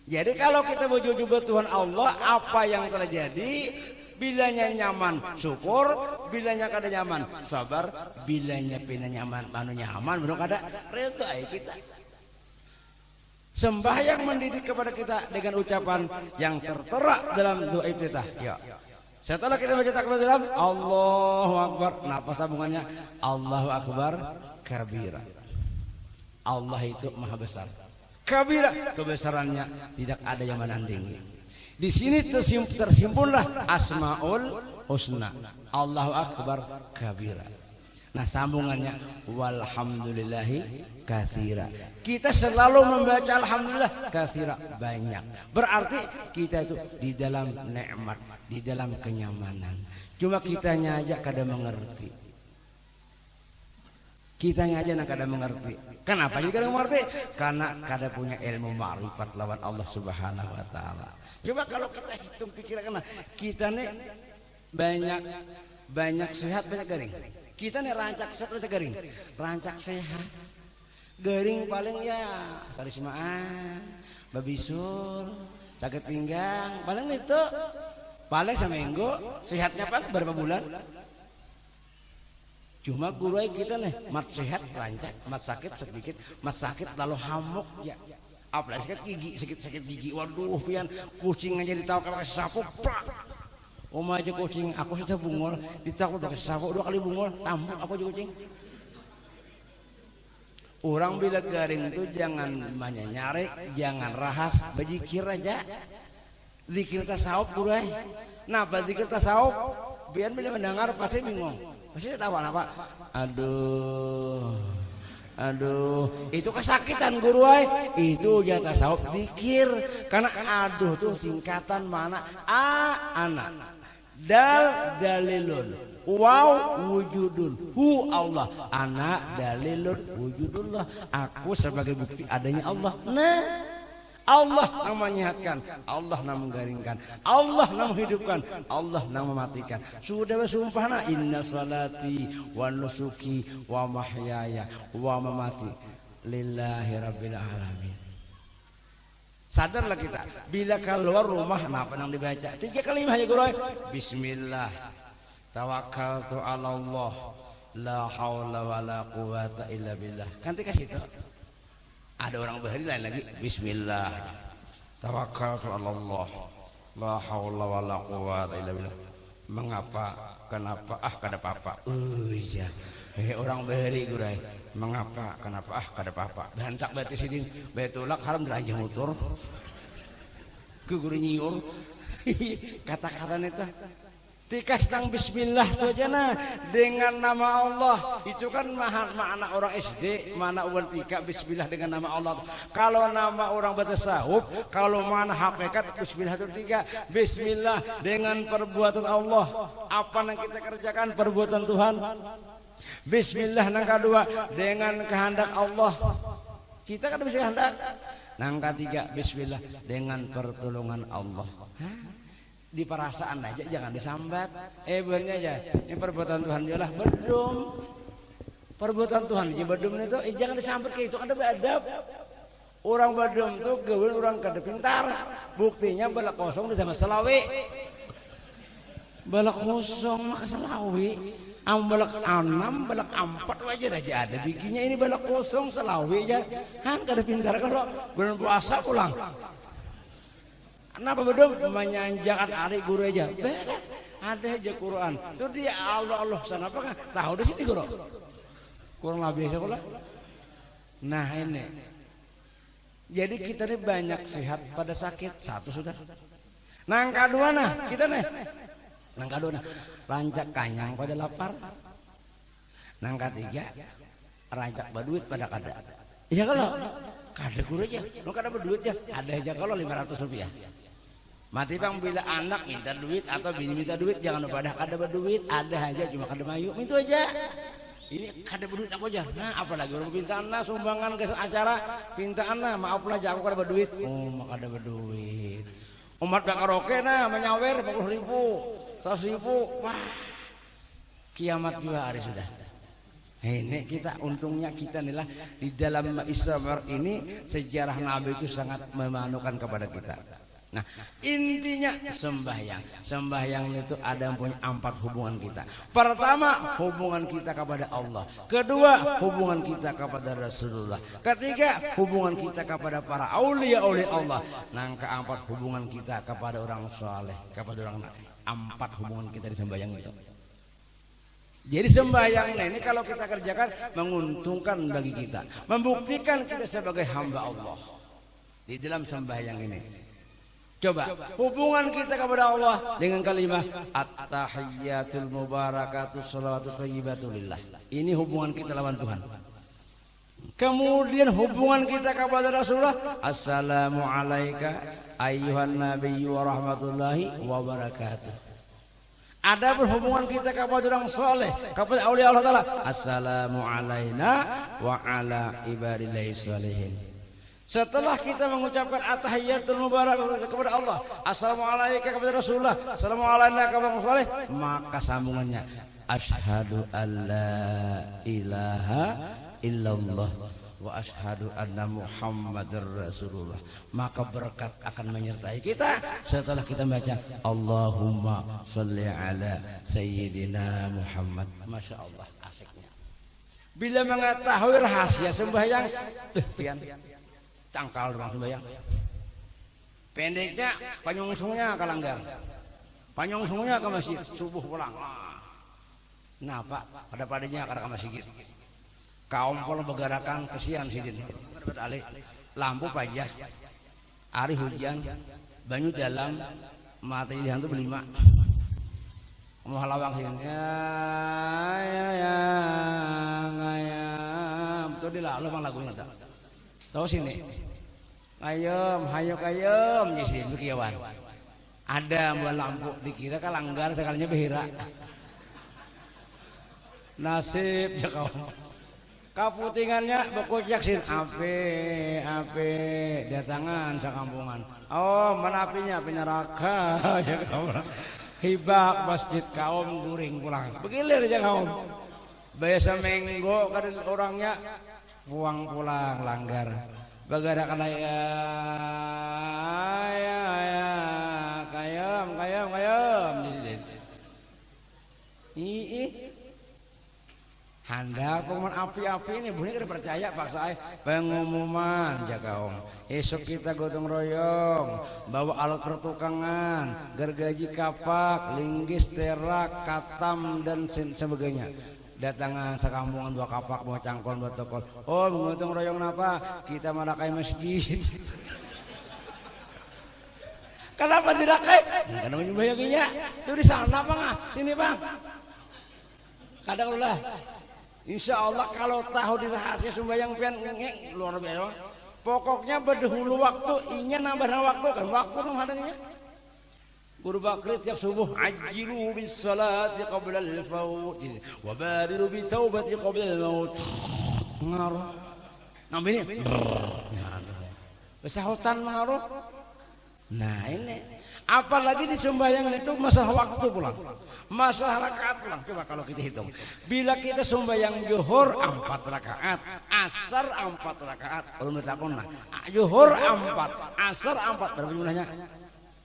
Jadi kalau kita berjujur Tuhan Allah, apa yang terjadi bilanya nyaman syukur, bilanya kada nyaman sabar, bilanya pina nyaman manu nyaman belum kada reda kita. Sembahyang mendidik kepada kita dengan ucapan yang tertera dalam doa iftitah. Ya. Setelah kita baca takbir dalam Allahu Akbar, napa sambungannya? Allahu Akbar kabira. Allah itu maha besar. Kabira, kebesarannya tidak ada yang menandingi. Di sini tersimpunlah Asmaul Husna. Allahu Akbar kabira. Nah sambungannya walhamdulillahi katsira. Kita selalu membaca alhamdulillah katsira banyak. Berarti kita itu di dalam nikmat, di dalam kenyamanan. Cuma kitanya aja kada mengerti. Kitanya aja nak kada mengerti. Kenapa kita kada mengerti? Karena kada punya ilmu ma'rifat lawan Allah Subhanahu wa taala. Coba kalau kita hitung pikiran kita nih banyak sehat banyak garing. Kita nih rancak sehat banyak garing. Rancak sehat. Garing paling ya sarismaan, babisul, sakit pinggang, paling itu paling seminggu, sehatnya pak berapa bulan? Cuma guru kita nih mat sehat rancak, mat sakit sedikit, mat sakit lalu hamuk ya. Apalagi sakit gigi, waduh pian kucing aja ditawar pakai sapu, prak. Oma aja kucing, aku sudah bungol, ditawar pakai sapu 2 kali bungol, tambuk aku aja kucing. Orang bila garing itu jangan nyari, jangan rahas, berzikir aja. Zikir tasawuf guru. Napa zikir tasawuf? Biar bila mendengar pasti bingung. Pasti tahu apa? Aduh, itu kesakitan guru itu ya tasawuf zikir. Karena aduh tuh singkatan mana? Anak. Dalilun. Wow wujudun hu Allah anak dalilun wujudullah aku sebagai bukti adanya Allah. Nah Allah yang menyehatkan, Allah yang menggaringkan, Allah yang menghidupkan, Allah yang mematikan. Sudah bersumpah inna salati wa nusuki wa mahyaya wa mamati lillahi rabbil alamin. Sadarlah kita bila keluar rumah apa yang dibaca 3 kalimat ya guru. Bismillah tawakkaltu 'ala Allah la haula wala quwata illa billah. Kan kasih itu. Ada orang bahari lain lagi bismillah tawakkaltu 'ala Allah la haula wala quwata illa billah. Mengapa? Kenapa? Kada apa-apa. Iya. Orang bahari gurai. Mengapa? Kenapa? Kada apa-apa. Bantak batis sidin betulak haram diranjang motor. Ke guru nyiur. Kata-kata itu tikas tang bismillah tu aja nah dengan nama Allah itu kan makna orang SD mana uang tika bismillah dengan nama Allah. Kalau nama orang bertasawuf kalau mana hakikat bismillah itu 3 bismillah dengan perbuatan Allah apa yang kita kerjakan perbuatan Tuhan. Bismillah yang kedua dengan kehendak Allah kita kan bisa kehendak. Yang ketiga bismillah dengan pertolongan Allah. Di perasaan aja jangan disambat. Benernya aja ini perbuatan Tuhan jelas bedum. Perbuatan Tuhan aja bedum itu jangan disambat kayak itu ada beradab. Orang bedum tuh gawe orang kada pintar. Buktinya balak kosong di sama selawi. Balak kosong maka selawi. Balak 6, balak 4 aja ada bikinnya ini balak kosong selawi aja. Kan kada pintar kalau bulan puasa pulang. Kenapa bedom menyanjakan hari guru aja? Beda. Ada aja Quran. Itu dia Allah sana apa kan? Tahu di situ guru. Kurang lebih sekolah. Nah ini. Jadi kita ini banyak sehat pada sakit satu sudah. Nang kedua nah kita nih. Nang kedua nah rancak kanyang pada lapar. Nang ketiga rancak berduit pada kada. Iya kalau kada guru aja. Lo kada berduit ya. Ada aja kalau 500 rupiah. Mati bang bila anak minta duit atau bini minta duit jangan lupa ada berduit ada aja cuma kada mayu itu aja ini kada berduit apa aja. Nah apalagi orang pinta anak sumbangan ke acara pinta anak maaflah aja aku kada berduit maka kada berduit Umat karaoke nah menyawer 50.000, 100.000, wah kiamat juga hari sudah. Ini kita untungnya kita inilah di dalam Islam ini sejarah Nabi itu sangat memanukan kepada kita. Nah intinya sembahyang itu ada yang punya 4 hubungan kita. Pertama hubungan kita kepada Allah, kedua hubungan kita kepada Rasulullah, ketiga hubungan kita kepada para aulia Allah, nah keempat hubungan kita kepada orang saleh, kepada orang 4 hubungan kita di sembahyang itu. Jadi sembahyang ini kalau kita kerjakan menguntungkan bagi kita, membuktikan kita sebagai hamba Allah di dalam sembahyang ini. Coba hubungan kita kepada Allah dengan kalimat at-tahiyyatul mubarakatuh sholawatu thayyibatulillah. Ini hubungan kita lawan Tuhan. Kemudian hubungan kita kepada Rasulullah, assalamu alayka ayyuhan nabiyyu wa rahmatullahi wa barakatuh. Ada hubungan kita kepada orang soleh, kepada aulia Allah Ta'ala, assalamu alayna wa ala ibadillahi sholihin. Setelah kita mengucapkan at-tahiyyatul mubarakatuh kepada Allah, assalamualaikum kepada Rasulullah, assalamualaikum kepada orang saleh, maka sambungannya asyhadu alla ilaha illallah wa asyhadu anna muhammadar rasulullah. Maka berkat akan menyertai kita setelah kita baca Allahumma sholli ala sayyidina Muhammad. Masya Allah asiknya. Bila mengetahui rahasia sembahyang, pian cangkal orang sembahyang. Pendeknya panyongsungnya ke langgar, panyongsungnya ke masjid, subuh pulang. Nah pak, pada padanya ke masjid. Kaum kalau bergerakan kesian sidin. Lampu pajah, hari hujan, banyu dalam, mati di hantu berlima. Mau halawang sini, ya, betul di lalu mang lagunya tak. Tahu sini. Ayam, hayok ayam, jadi kiawan. Ada buat lampu dikira kan langgar sekalinya behira. Nasib ya kau. Kaputingannya bekujak sin ape datangan sakampungan. Oh menapinya api neraka ya kau. Hibak masjid kaum guring pulang. Begilir aja kaum. Biasa menggo kan orangnya puang pulang langgar. Bagara kana ya kayam Handa pengumuman api-api ini bunyi kita percaya Pak Sae pengumuman jaga om. Esok kita gotong royong bawa alat pertukangan, gergaji kapak, linggis, terak, katam dan sebagainya. Datangan sekampungan 2 kapak, 2 cangkol, 2 tokol. Oh gotong royong apa? Kita merakai masjid. Kenapa tidak kayak? Karena menyembayanginya. Itu di sana bang, sini bang. Kadang ulah. Insya Allah kalau tahu di rahasia sembahyang pian luar biasa. Pokoknya berdahulu waktu, ingin nambah waktu kan waktu nang hadangnya. Guru Bakri tiap subuh ajilu bis salati qabla al faut wa badiru bi taubati qabla al maut. Ngaruh. Nang ini. Besahutan ngaruh. Nah ini apalagi di sembahyang itu masalah waktu pulang, masalah rakaat pulang. Coba kalau kita hitung, bila kita sembahyang zuhur 4 rakaat, asar 4 rakaat, ulun takonna zuhur 4, asar 4, berapa jumlahnya?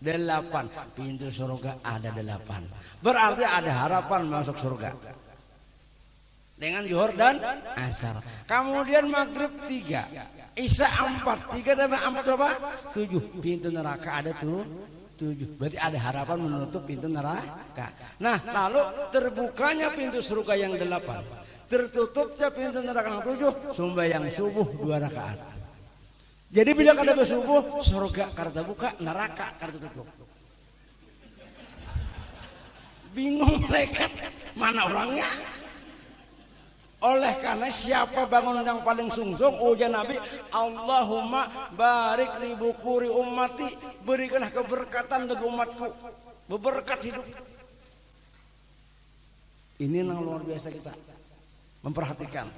8. Pintu surga ada 8, berarti ada harapan masuk surga dengan zuhur dan asar. Kemudian maghrib 3, Isya 4, 3 tambah 4 berapa? 7. Pintu neraka ada tuh 7. Berarti ada harapan menutup pintu neraka. Nah, lalu terbukanya pintu surga yang 8, tertutupnya pintu neraka yang 7, sembahyang subuh 2 rakaat. Jadi bila kada bersubuh, surga kada buka, neraka kada tutup. Bingung malaikat, mana orangnya? Oleh karena siapa bangun yang paling sungsung, ujar Nabi, Allahumma barik li bukuri ummati, berikanlah keberkatan bagi umatku, berberkat hidup. Ini yang luar biasa kita memperhatikan.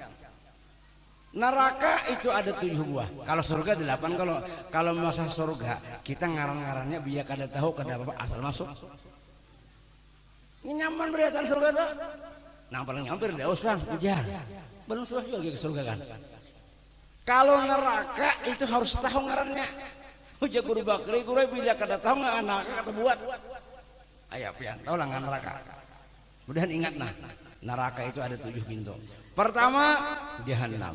Neraka itu ada 7 buah. Kalau surga 8. Kalau masa surga kita ngaran-ngarannya biar kada tahu kada apa asal masuk. Ini nyaman beratan surga tuh. Nah paling hampir dah usang ujar. Belum sudah juga ke surga kan. Kalau neraka itu harus tahu ngarannya. Ujar guru bakri guru bila kada tahu nggak neraka kata buat. Ayo pian tahu lah neraka. Kemudian ingat neraka itu ada 7 pintu. Pertama Jahannam,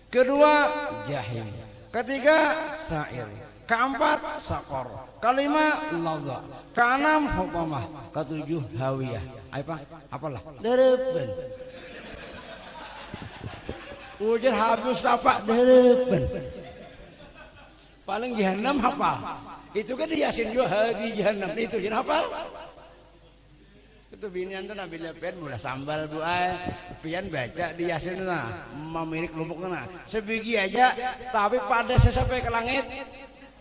kedua Jahim, ketiga Sa'ir, keempat Saqar, kelima Ladha, keenam Hutamah, ketujuh Hawiyah. Apalah? Derepen. Ujar habis apa? Derepen. Paling Jahannam hafal. Itu kan di Yasin juga hadi Jahannam itu jangan hafal. Itu binian tuh nabi lepen mulai sambal buah pian baca di Yasin memirik lumpuknya sebiji aja tapi pada sampai ke langit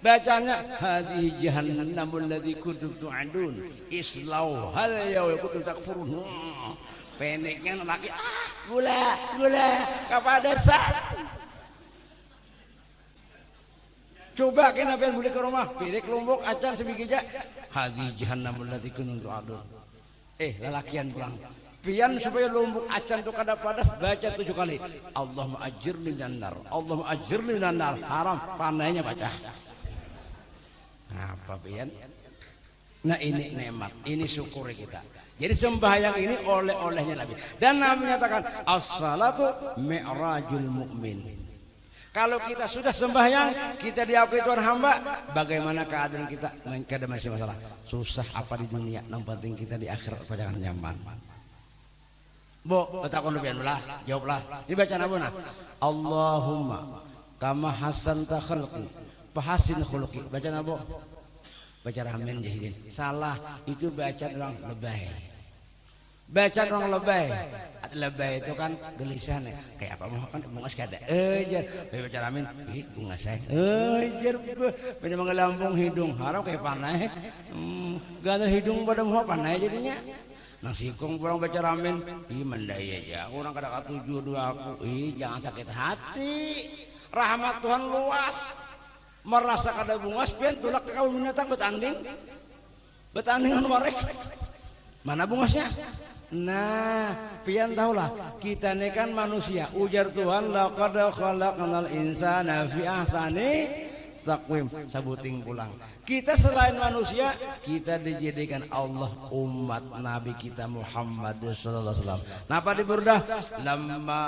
bacanya hadi jahannamul ladzi kuntum tu'adun islau hal yaw kuntum takfurun. Pendeknya laki gula kepada saat coba kena pian boleh ke rumah pirik lumpuk acan sebiji aja hadi jahannamul ladzi kuntum tu'adun. Lelakian pulang pian supaya lumbuk acan tuh kada padas baca 7 kali Allahumma ajirni minan nar Allahumma ajirni minan nar haram pandainya baca apa pian. Nah ini nikmat ini syukur kita. Jadi sembahyang ini oleh-olehnya Nabi dan Nabi menyatakan as-salatu mi'rajul mu'min. Kalau kita sudah sembahyang, kita diakui Tuhan hamba, bagaimana keadaan kita? Kada masih masalah. Susah apa di dunia, yang penting kita di akhirat jangan nyaman. Bu, takon pian lah, jawablah. Dibaca nabuna. Allahumma kama hasanta khalqi, fahasin khuluqi. Baca nabu. Baca ramen jahidin. Salah, itu baca orang lebay. Baca orang lebay itu kan gelisah nih kayak apa mau kan bungas kada baca ramin bungas saya beda mengelambung hidung haram kayak panai gak ada hidung pada mau panai jadinya nang sikong pulang baca ramin mendaya aja orang kada katuju dua aku jangan sakit hati rahmat Tuhan luas merasa kada bungas pian tulak ke kawin binatang betandingan warek mana bungasnya. Nah, pian tahulah kita ini kan manusia. Ujar Tuhan laqad khalaqnal insana fi ahsani taqwim. Sabuting pulang. Kita selain manusia, kita dijadikan Allah umat Nabi kita Muhammad sallallahu alaihi wasallam. Napa di burdah? Lamma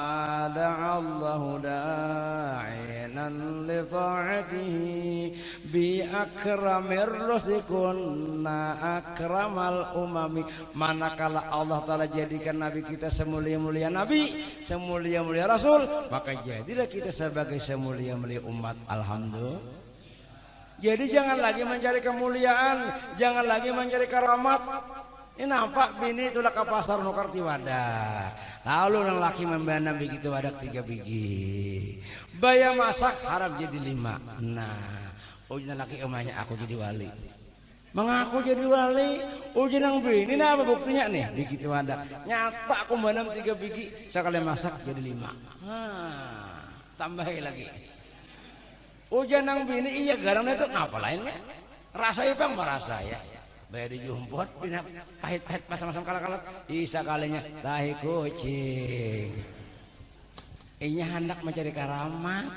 da'allahu da'inan li ta'atihi bi akramir ruslikunna akramal umami. Manakala Allah Ta'ala jadikan Nabi kita semulia-mulia Nabi, semulia-mulia Rasul, maka jadilah kita sebagai semulia-mulia umat. Alhamdulillah. Jadi jangan lagi mencari kemuliaan, jangan lagi mencari karamat. Ini nampak bini itulah ke pasar nukar ti wadah. Lalu nang laki membana begitu wadah 3 biji. Bayar masak harap jadi 5. Nah, ujian laki emangnya aku jadi wali. Mengaku jadi wali, ujian nang bini. Nah apa buktinya nih? Begitu wadah. Nyata aku membana 3 biji, sekali masak jadi 5. Tambahin lagi. Ujian nang bini iya garangnya itu ngapa lainnya rasa ipang merasa ya bayar dijumput bina pahit-pahit pas sama-sama kalah-kalah isa kalinya tahi kucing inya hendak mencari karamat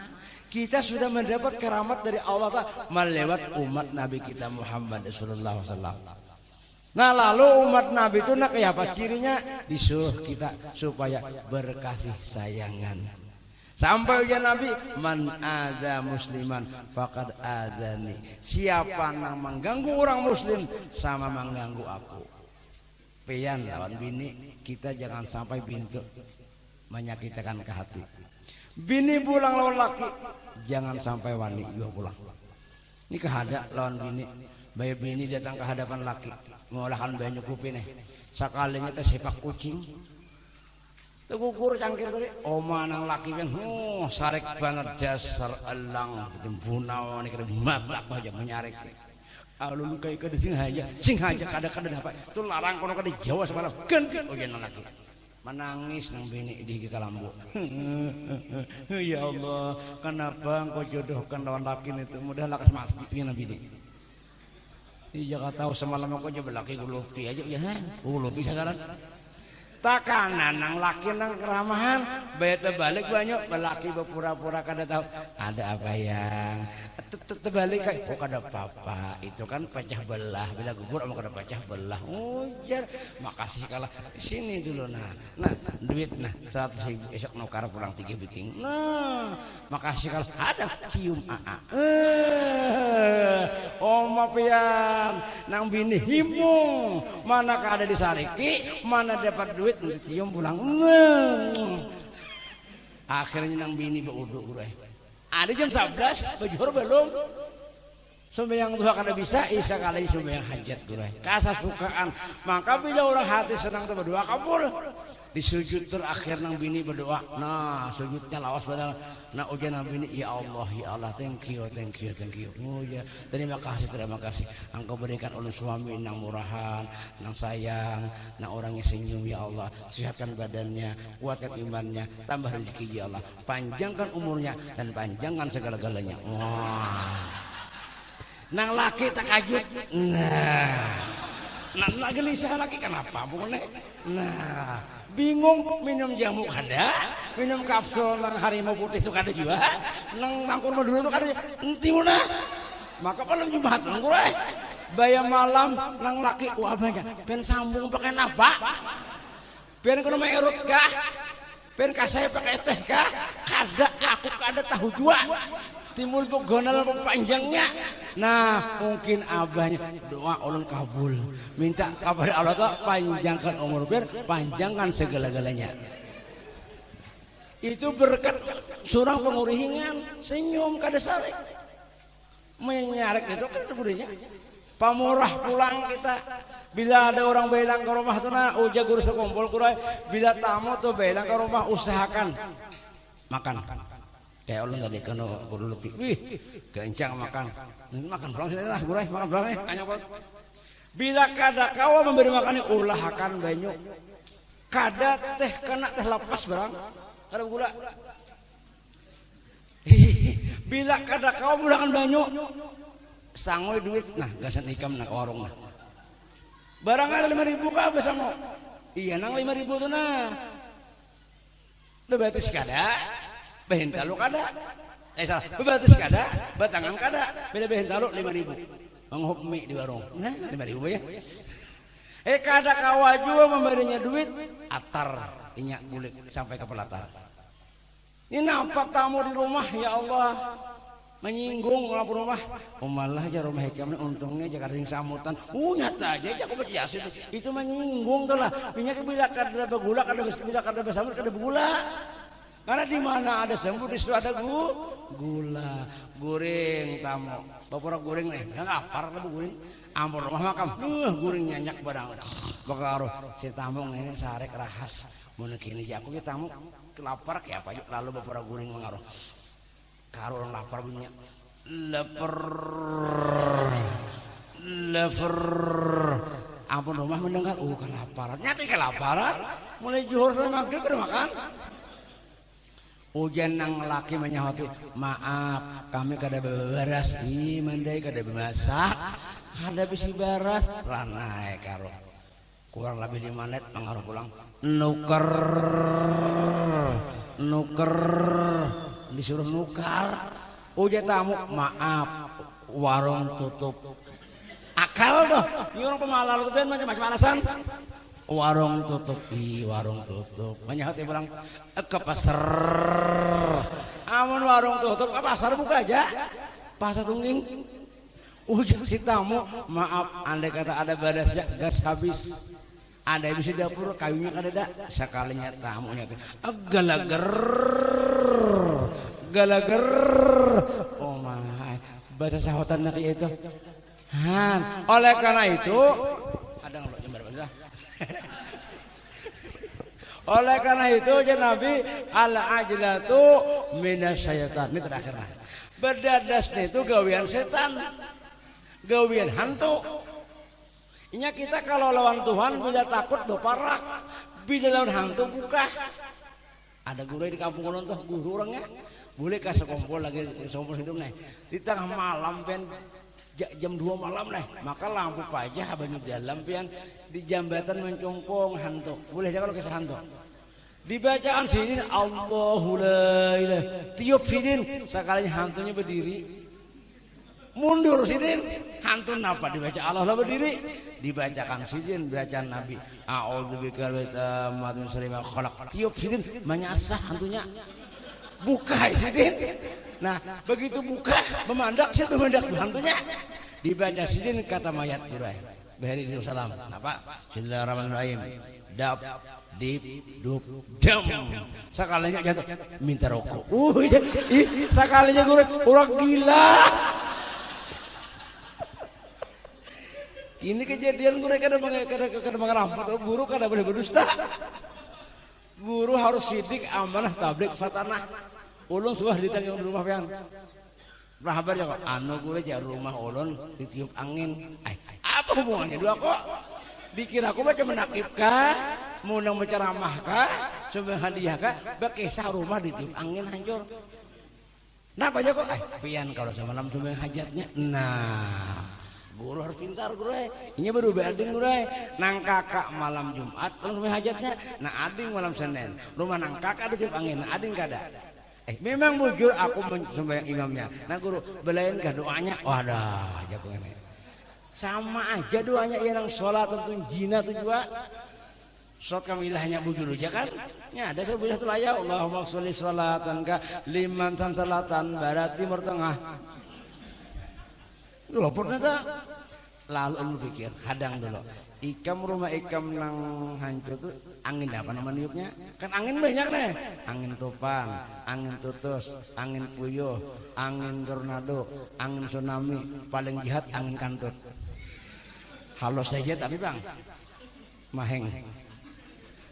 kita sudah mendapat karamat dari Allah Ta'ala melewat umat Nabi kita Muhammad sallallahu alaihi wasallam. Nah lalu umat Nabi itu nak ya apa cirinya disuruh kita supaya berkasih sayangan. Sampai ujian Nabi man ada musliman faqad adani. Siapa yang mengganggu orang muslim sama mengganggu aku. Pian lawan bini kita jangan sampai bintu menyakitkan ke hati. Bini pulang lawan laki jangan sampai wani juga pulang. Ini kehadak lawan bini. Bayar bini datang ke hadapan laki ngolahkan banyak kupin sekalinya teh sepak kucing. Tegukur cangkir tadi, oma nang laki yang sarek banget jasar elang, bunau ni kena mata aja menyarik. Alun kayak kena sing aja kada dapat. Tu larang kono kada Jawa semalam. Kan ujian nang laki. menangis nang bini di kalambu. Ya Allah, kenapa engkau jodohkan lawan laki itu? Mudah lakas mati na bini. Iya kata tahu semalam aku coba laki gulupi aja ya, gulupi sasaran. Takanan nang laki nang keramahan, bayar terbalik banyak, laki berpura-pura kada tahu ada apa yang terbalik kayak oh kada apa-apa, itu kan pecah belah, bila gugur sama kada pecah belah. Ujar, makasih kalah sini dulu nah duit 100.000 esok nukar pulang 3 biting. Nah, makasih kalah ada cium aa. Oma pian nang bini himung, mana kada disariki, mana dapat duit untuk cium pulang. Akhirnya nang bini beuduk gue. Ada jam 11 bejur belum. Sembahyang duha kada bisa, isa kali sembahyang hajat gue. Kasasukaan. Maka bila orang hati senang tuh berdoa kabul. Di sujud terakhir nang bini berdoa. Nah, sujudnya lawas padahal. Nah, ujian nang bini, ya Allah, thank you. Oh ya, terima kasih. Engkau berikan oleh suami nang murahan, nang sayang, nang orangnya senyum ya Allah. Sehatkan badannya, kuatkan imannya, tambah rezeki ya Allah. Panjangkan umurnya dan panjangkan segala-galanya. Wah. Nang laki takajud. Nah, gelisah laki kenapa? Nah, bingung minum jamu kada, minum kapsul nang harimau putih itu kada juga, nang kurma dulu itu kada. Enti mana? Maka malam Jumat nangkur bayam malam nang laki abahnya, pen sambung pakai napa? Pen kono merut kah? Pen kasih pakai teh kah? Kada, aku kada tahu jua. Timbul pegonal panjangnya. Nah, mungkin abahnya doa ulun kabul. Minta kepada Allah Ta'ala panjangkan umur biar panjangkan segala-galanya. Itu berkat surang pengurihingan, senyum kada sarik. Menyarek itu kan gurinya. Pamurah pulang kita. Bila ada orang belang ke rumah tuh nah uja guru sekumpul kurai. Bila tamu tuh belang ke rumah usahakan makan. Kayak Allah tadi kena guru lebih, wih, kencang makan pulang sini lah, gurai makan pulang nih, kanya buat. Bila kada kawa memberi makannya ulahakan banyak, kada teh kena teh lepas barang, kada gula. Bila kada kawa mulakan banyak, sangoy duit, nah gasan ikam nak warung nah. Barang ada 5.000 kah bersama? Iya nang 5.000 tuh nah. Bebatis kada. Behentalo kada, salah, bebatis kada, batangan kada, beda behentalo 5.000, menghop mie di warung, nah 5.000 ya. Kada kawa juga memberinya duit, atar, inyak bulik sampai ke pelatar. Ini nampak tamu di rumah, ya Allah, menyinggung ngapur rumah, malah aja rumah hikam untungnya jaga ring samutan, nyata aja aku baca itu menyinggung tuh lah, minyak bila kada bergula, bila kada bersamut kada bergula. Karena di mana ada sembuh di situ ada gula, goreng tamu, bapak goreng nih, yang apar kamu goreng, ampun rumah makam, goreng nyanyak barang, bakaroh si tamu ini sarek rahas, mau nekini aku kita tamu kelapar kayak apa yuk lalu bapak goreng mengaruh, karo orang lapar bunyinya, leper, ampun rumah mendengar, kelaparan, nyata kelaparan, mulai juhur sampai maghrib udah makan. Ujian nang laki menyahoti, maaf kami kada beberas, mandai kada bemasak, kada bisi beras, ranai karo kurang lebih 5 menit mengaruh pulang, nuker, disuruh nukar, ujian tamu, maaf warung tutup, akal tuh, ini orang pemalar tuh macam-macam alasan. Warung tutup, menyahati pulang ke pasar. Amun warung tutup, ke pasar buka aja. Pasar tungging. Ujung si tamu, maaf, andai kata ada badasnya, gas habis. Ada yang bisa dapur, kayunya kada ada. Sekalinya tamunya, galager. Oh my, baca sahutan nanti itu. Oleh karena itu, ada nggak jembar baca? Oleh karena itu ya Nabi al-ajlatu minasyaitan. Ini terakhir. Berdadas itu gawian setan, gawian hantu. Inya kita kalau lawan Tuhan bila takut berparak, Bila lawan hantu buka. Ada guru di kampung konon tuh, guru orangnya boleh kasih kompol lagi sompol hidup nih. Di tengah malam pian jam 2 malam nih, maka lampu pajah banyak dalam pian di jambatan mencongkong hantu. Boleh kalau kisah hantu. Dibacaan sidin Allahu la ilaha. Tiup sidin sekalinya hantunya berdiri. Mundur sidin, hantu napa dibaca Allah lah berdiri, dibacakan sidin bacaan Nabi. A'udzubika min syarri ma khalaq. Tiup sidin menyasah hantunya. Buka sidin. Nah, begitu buka memandak sidin memandak hantunya. Dibaca sidin kata mayat durai. Bahari salam. Napa? Bismillahirrahmanirrahim. Dap dip dup dam sekalinya jatuh minta rokok. Sekalinya gue orang gila. Ini kejadian gue kada mengerampat guru kada boleh berdusta. Guru harus sidik amanah tablik fatanah. Ulun suah ditanya di rumah pian. Rahabar ya kok anu gue jar rumah ulun ditiup angin. Apa hubungannya dua kok? Dikira aku baca menakibkah, mau nang menceramahkah, sebagai hadiahkah, bekisah rumah ditiup angin hancur. Nah apa aja kok? Pian kalau semalam sebagai hajatnya. Nah. Guru harus pintar guru. Ini baru beading guru. Nang kakak malam Jumat terus hajatnya. Nah ading malam Senin. Rumah nang kakak ditiup angin. Nah, ading kada. Memang bujur aku sembahyang imamnya. Nah guru belain kah doanya? Wadah aja pengen. Sama aja doanya ya nang sholat tentu jina tuh juga. Sholat kamilahnya bujur aja kan? Ya ada sebuah tuh layak. Allahumma sholli sholatan ka liman tan salatan barat timur tengah. Loh pernah tak? Lalu lu pikir hadang dulu. Ikam rumah ikam nang hancur tuh angin apa nama niupnya? Kan angin banyak nih. Angin topan, angin tutus, angin puyuh, angin tornado, angin tsunami, paling jahat angin kantut. Halo saja tapi bang, maheng.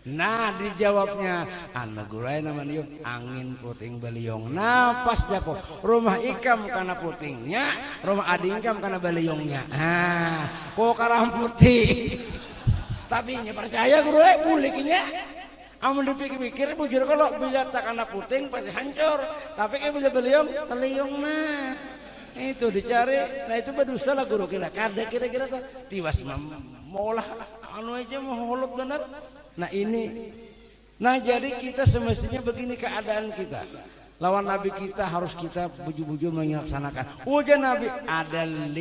Nah dijawabnya anu gurai nama niup angin puting beliung. Nah pas jako rumah ikam karena putingnya, rumah ading ikam karena beliungnya. Ah kok karang putih. Tapi nya percaya gurai bulikinya. Amun dipikir-pikir bujur kalau bila tak karena puting pasti hancur. Tapi kan bila beliung teliung nah. Itu dicari. Nah itu berdusta lah guru kira-kira tuh tiwas maulah anu aja mau holop benar. Nah ini, nah jadi kita semestinya begini keadaan kita. Lawan Nabi kita harus kita bujur-bujur melaksanakan. Ujian Nabi ada 5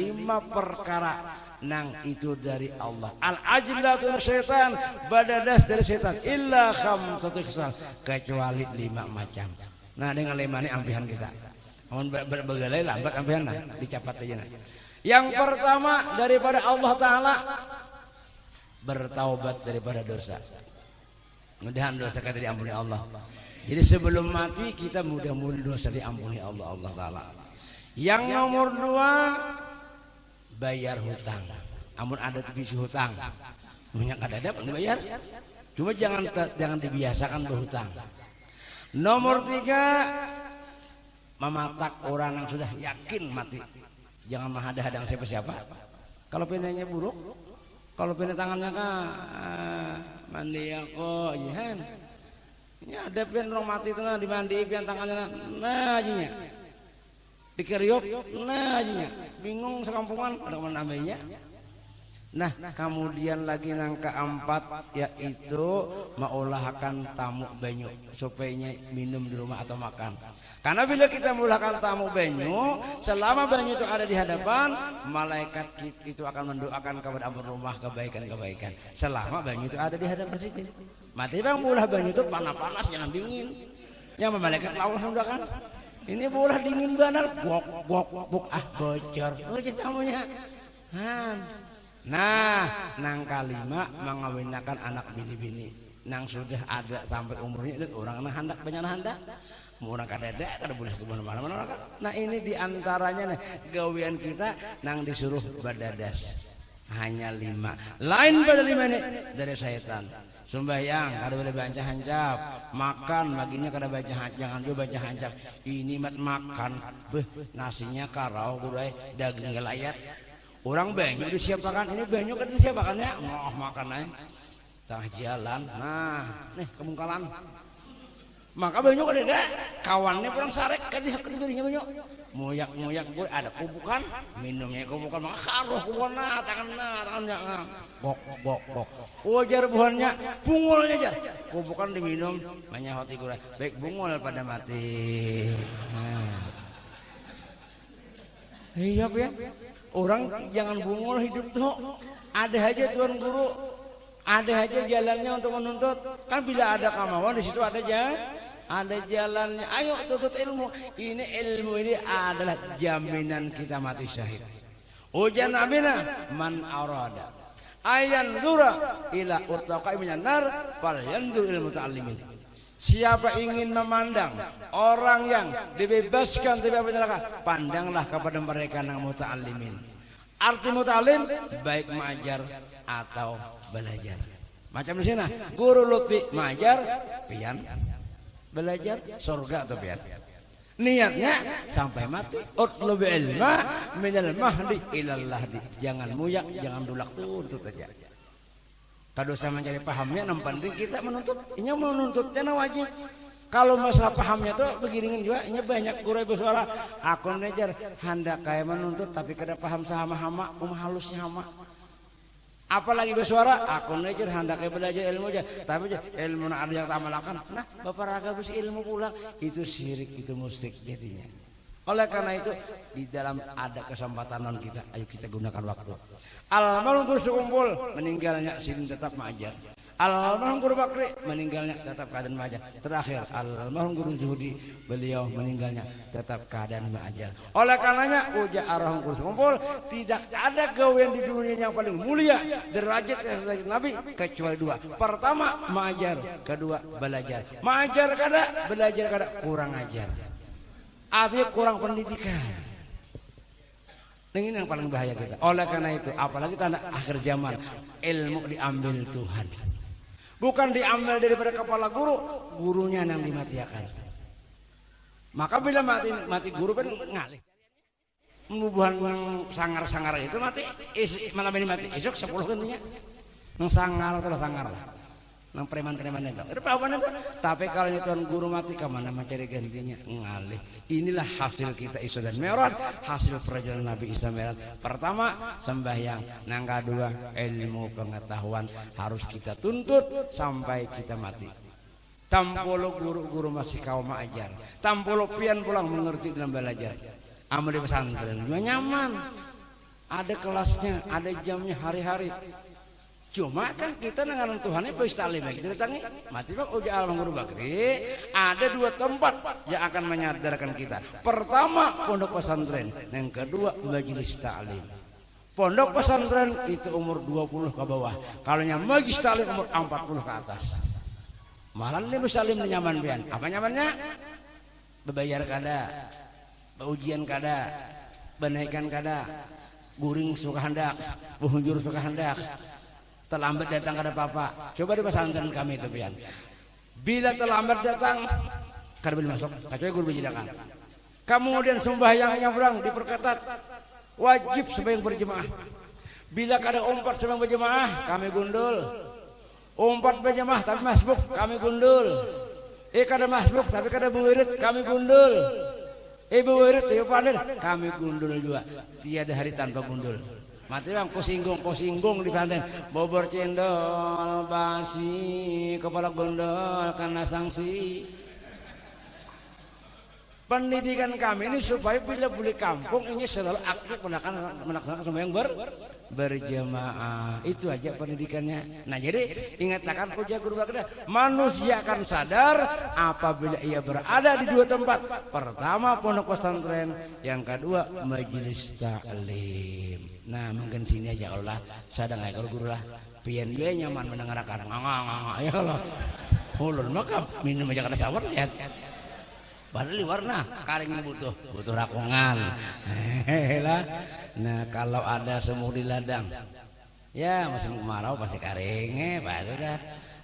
perkara nang itu dari Allah. Al-ajlatu syaitan, badadas dari setan. Illa khamsatu khisal, kecuali 5 macam. Nah dengan 5 ini ampihan kita. Mohon bergalai lambat ampihan nah, dicapat aja nah. Yang pertama daripada Allah Ta'ala bertaubat daripada dosa. Mudah-mudahan dosa kita diampuni Allah. Jadi sebelum mati kita mudah-mudahan dosa diampuni Allah Ta'ala. Yang nomor 2 bayar hutang. Amun ada bisi hutang. Banyak ada bayar. Cuma jangan dibiasakan berhutang. Nomor 3 mematak orang yang sudah yakin mati. Jangan menghadang-hadang siapa-siapa. Kalau penanya buruk, kalau pindah tangannya mandi aku jihan. Ini ada pian orang mati itu nah dimandi pian tangannya nah ajinya. Dikeriuk nah ajinya. Bingung sekampungan ada mana namanya. Nah kemudian lagi nang keempat yaitu maulahkan tamu banyu supaya minum di rumah atau makan. Karena bila kita maulahkan tamu banyu, selama banyu itu ada di hadapan, malaikat itu akan mendoakan kepada ampun rumah kebaikan-kebaikan. Selama banyu itu ada di hadapan situ. Mati bang maulah banyu itu panas-panas jangan dingin. Yang malaikat langsung mendoakan. Ini maulah dingin benar. Bok bocor. Bocor tamunya. Nah, nang kalima mengawinkan anak bini-bini. Nang sudah ada sampai umurnya dan orang nang hendak banyak hendak. Orang kadada kada boleh ke mana-mana. Nah ini diantaranya nih gawean kita nang disuruh badadas. Hanya 5. Lain pada 5 ini dari syaitan. Sembahyang kada boleh baca hancap. Makan maginya kada baca hancap. Jangan juga baca hancap. Ini mat makan. Nasinya karau gulai daging layat. Orang banyu disiapkan, ini banyu kan disiapkan ya, makan aja. tengah jalan. Nah, nih kemungkalan. Maka banyak ada kawannya pulang sarek kan dia kedirinya banyak. Moyak gue ada kubukan, minumnya kubukan maka karuh kubukan tangannya bok. Ujar buhannya bungulnya aja. Kubukan diminum banyak hati gue. Baik bungul pada mati. Nah. Iya ya. Orang jangan bungul hidup tuh. Ada aja Tuan Guru. Ada aja jalannya untuk menuntut. Kan bila ada kemauan di situ ada jalannya. Ayo tuntut ilmu. Ilmu ini adalah jaminan kita mati syahid. Ujar nabina man arada ayan dura ila urtaqai minan nar fal yandur ilmu ta'allimin. Siapa ingin memandang orang yang dibebaskan dari api neraka, pandanglah kepada mereka yang muta'allimin. Arti muta'allim baik mengajar atau belajar. Macam di sini, guru lutfi mengajar, pian belajar surga atau pian. Niatnya sampai mati. Utlub ilma minal mahdi ilal lahdi. Jangan muyak, jangan dulak, tuntut aja. Kalau saya mencari pahamnya, yang penting kita menuntut. Ini menuntutnya wajib. Kalau masalah pahamnya tuh begini juga, ini banyak guru bersuara. Aku nejar hendak kayak menuntut, tapi kada paham sama-sama, halusnya sama. Apalagi bersuara, aku nejar hendak kayak belajar ilmu aja, tapi ilmu ada yang tak malakan. Nah, bapak raga besi ilmu pula, itu syirik, itu musyrik jadinya. Oleh karena itu di dalam ada kesempatan non kita, ayo kita gunakan waktu. Almarhum guru sekumpul meninggalnya Sidin tetap mengajar. Almarhum guru Bakri meninggalnya tetap keadaan mengajar. Terakhir almarhum guru Zuhudi beliau meninggalnya tetap keadaan mengajar. Oleh karenanya ujar almarhum guru sekumpul tidak ada gawean di dunia yang paling mulia derajat Nabi kecuali dua. Pertama mengajar, kedua belajar. Mengajar kada, belajar kada, kurang ajar. Artinya kurang pendidikan. Ini yang paling bahaya kita. Oleh karena itu, apalagi tanda akhir zaman, ilmu diambil Tuhan. Bukan diambil daripada kepala guru, gurunya yang dimatiakan. Maka bila mati guru kan ngalih. Bubuhan sangar-sangar itu mati, malam ini mati, esok 10 gantinya. Sangar atau sangar. Nang preman-preman itu. Tapi kalau Tuan guru mati kemana mencari gantinya? Ngalih. Inilah hasil kita Isra dan Mi'raj, hasil perjalanan Nabi Isra Mi'raj. Pertama sembahyang, yang kedua ilmu pengetahuan harus kita tuntut sampai kita mati. Tampolo guru-guru masih kaum ajar. Tampolo pian pulang mengerti dalam belajar. Amal di pesantren juga nyaman. Ada kelasnya, ada jamnya hari-hari. Cuma kan kita dengan Tuhannya beristali baik. Kita tangi mati bang uji alam guru Bakri. Ada dua tempat yang akan menyadarkan kita. Pertama pondok pesantren, yang kedua majelis ta'lim. Pondok pesantren itu umur 20 ke bawah. Kalau yang majelis ta'lim umur 40 ke atas. Malah ini bersalim nyaman pian. Apa nyamannya? Bebayar kada, ujian kada, benaikan kada, guring suka hendak, buhunjur suka hendak. Terlambat datang kada apa-apa. Coba di pesantren kami itu pian. Bila terlambat datang, kada boleh masuk. Kecuali guru berjidakan. Kemudian sembahyangnya pulang diperketat. Wajib sembahyang berjemaah. Bila kada umpat sembahyang berjemaah, kami gundul. Umpat berjemaah tapi masbuk, kami gundul. Kada masbuk tapi kada buwirid, kami gundul. Buwirid tiup padir, kami gundul juga. Tiada hari tanpa gundul. Mati bang, kusinggung di pesantren. Bobor cendol, basi, kepala gondol, karena sanksi. Pendidikan kami ini supaya bila beli kampung ini selalu aktif melaksanakan sembahyang berjamaah. Itu aja pendidikannya. Nah jadi ingatkan puja guru Bakri, manusia akan sadar apabila ia berada di dua tempat. Pertama pondok pesantren, yang kedua majelis ta'lim. Nah mungkin sini aja kalau lah sadang kalau guru lah pian dia nyaman mendengarkan ya kalau ulun maka minum aja kada sawar lihat. Padahal warna karing butuh rakungan. Nah kalau ada semut di ladang, ya musim kemarau pasti karing, baru dah.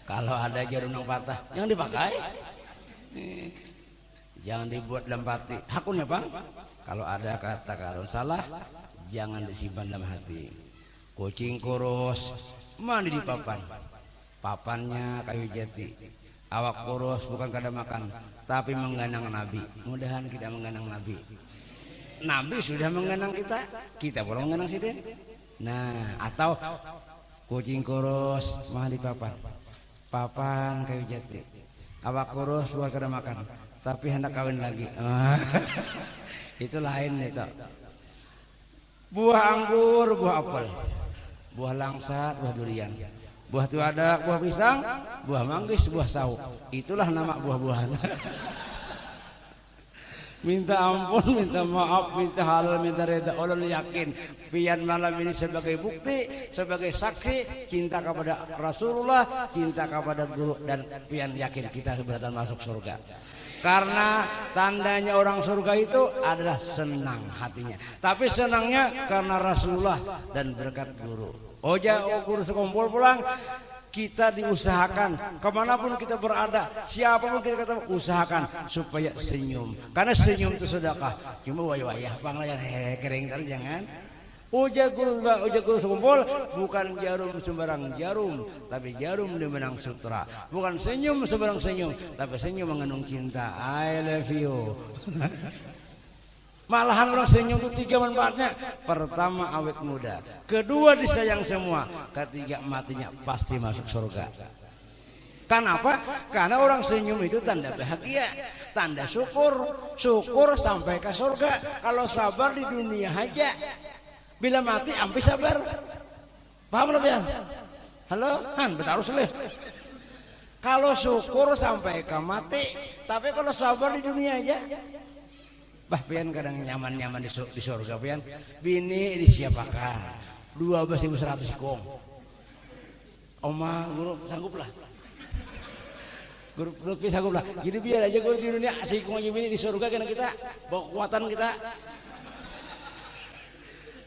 Kalau ada jarum yang patah, jangan dipakai, jangan dibuat dalam pati. Hakunnya bang, kalau ada kata karun salah, jangan disimpan dalam hati. Kucing kurus, mandi di papan. papannya kayu jati, awak kurus bukan kada makan, tapi mengganang Nabi. Mudahan kita mengganang Nabi. Nabi sudah mengganang kita, kita pula mengganang sidin. Nah, atau kucing kurus mahal di papan, papan kayu jati, awak kurus bukan kada makan, tapi hendak kawin lagi. Itu lain itu. Buah anggur, buah apel, buah langsat, buah durian, buah tuadak, buah pisang, buah manggis, buah sawo. Itulah nama buah-buahan. Minta ampun, minta maaf, minta halal, minta reda. Allah yakin pian malam ini sebagai bukti, sebagai saksi cinta kepada Rasulullah, cinta kepada guru, dan pian yakin kita sebenarnya masuk surga. Karena tandanya orang surga itu adalah senang hatinya. Tapi senangnya karena Rasulullah dan berkat guru. Guru sekumpul pulang, kita diusahakan kemanapun kita berada, siapapun kita ketemu, usahakan supaya senyum. Karena senyum itu sedekah. Cuma wayah bang yang kering tadi jangan. Uja guru sekumpul bukan jarum sembarang jarum, tapi jarum di benang sutra. Bukan senyum sembarang senyum, tapi senyum mengandung cinta. I love you. Malahan orang senyum itu 3 manfaatnya. Pertama awet muda, kedua disayang semua, ketiga matinya pasti masuk surga. Kenapa? Karena orang senyum itu tanda bahagia, tanda syukur, syukur sampai ke surga. Kalau sabar di dunia aja, bila mati ampi sabar. Paham lebihan? Halo? Han, betarus leh. Kalau syukur sampai ke mati, tapi kalau sabar di dunia aja. Bah pian kadang nyaman-nyaman di surga pian. Bini disiapakan 12.100 kong. Oma guru sanggup lah. Guru sanggup lah. Jadi biar aja guru di dunia asik kong aja bini di surga karena kita bawa kekuatan kita.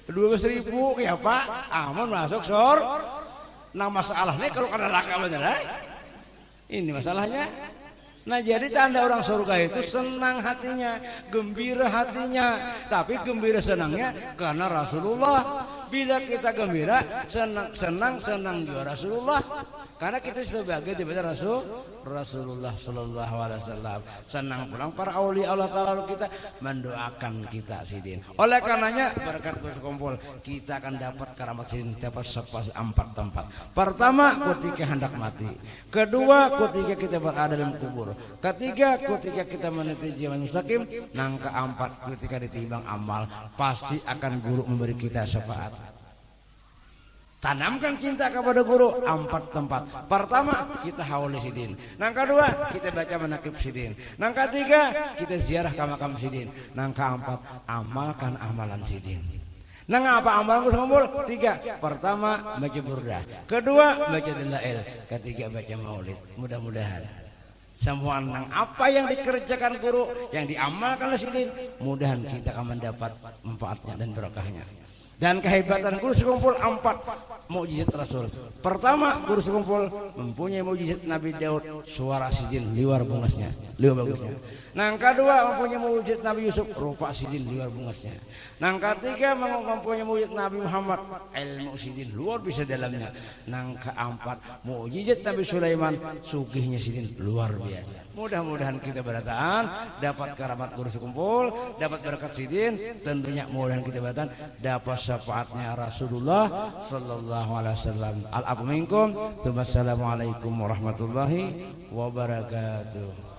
12.000 ya Pak, aman masuk Nah masalahnya kalau kada raka bener, ini masalahnya. Nah jadi tanda orang surga itu senang hatinya, gembira hatinya. Tapi gembira senangnya karena Rasulullah. Bila kita gembira, senang juga Rasulullah. Karena kita sebagai daripada Rasulullah Sallallahu Alaihi Wasallam. Senang pulang para aulia Allah Taala kita mendoakan kita sidin. Oleh karenanya berkat berkumpul kita akan dapat karamat sidin dapat 4 tempat. Pertama ketika hendak mati. Kedua ketika kita berada dalam kubur. Ketiga ketika kita meniti jalan mustaqim. Nang keempat ketika ditimbang amal pasti akan guru memberi kita syafaat. Tanamkan cinta kepada guru 4 tempat. Pertama kita hauli sidin. Nang kedua kita baca manaqib sidin. Nang ketiga kita ziarah ke makam sidin. Nang keempat amalkan amalan sidin. Nang apa amalan kumpul? 3. Pertama baca burdah. Kedua baca dalail. Ketiga baca maulid. Mudah-mudahan semua nang apa yang dikerjakan guru, yang diamalkan oleh sidin, mudahan kita akan mendapat manfaatnya dan berkahnya. Dan kehebatan guru sekumpul 4 mukjizat Rasul. Pertama, guru sekumpul mempunyai mukjizat Nabi Daud, suara sidin liwar bungasnya, liwar bagusnya. Nang kedua mempunyai mukjizat Nabi Yusuf, rupa sidin liwar bungasnya. Nang ketiga mempunyai mukjizat Nabi Muhammad, ilmu sidin luar biasa dalamnya. Nang keempat mukjizat Nabi Sulaiman, sugihnya sidin luar biasa. Mudah-mudahan kita berdataan dapat karamat guru sekumpul, dapat berkat sidin, tentunya mudah-mudahan kita berdataan dapat syafaatnya Rasulullah Sallallahu Alaihi Wasallam. Al-afu minkum. Wassalamualaikum warahmatullahi wabarakatuh.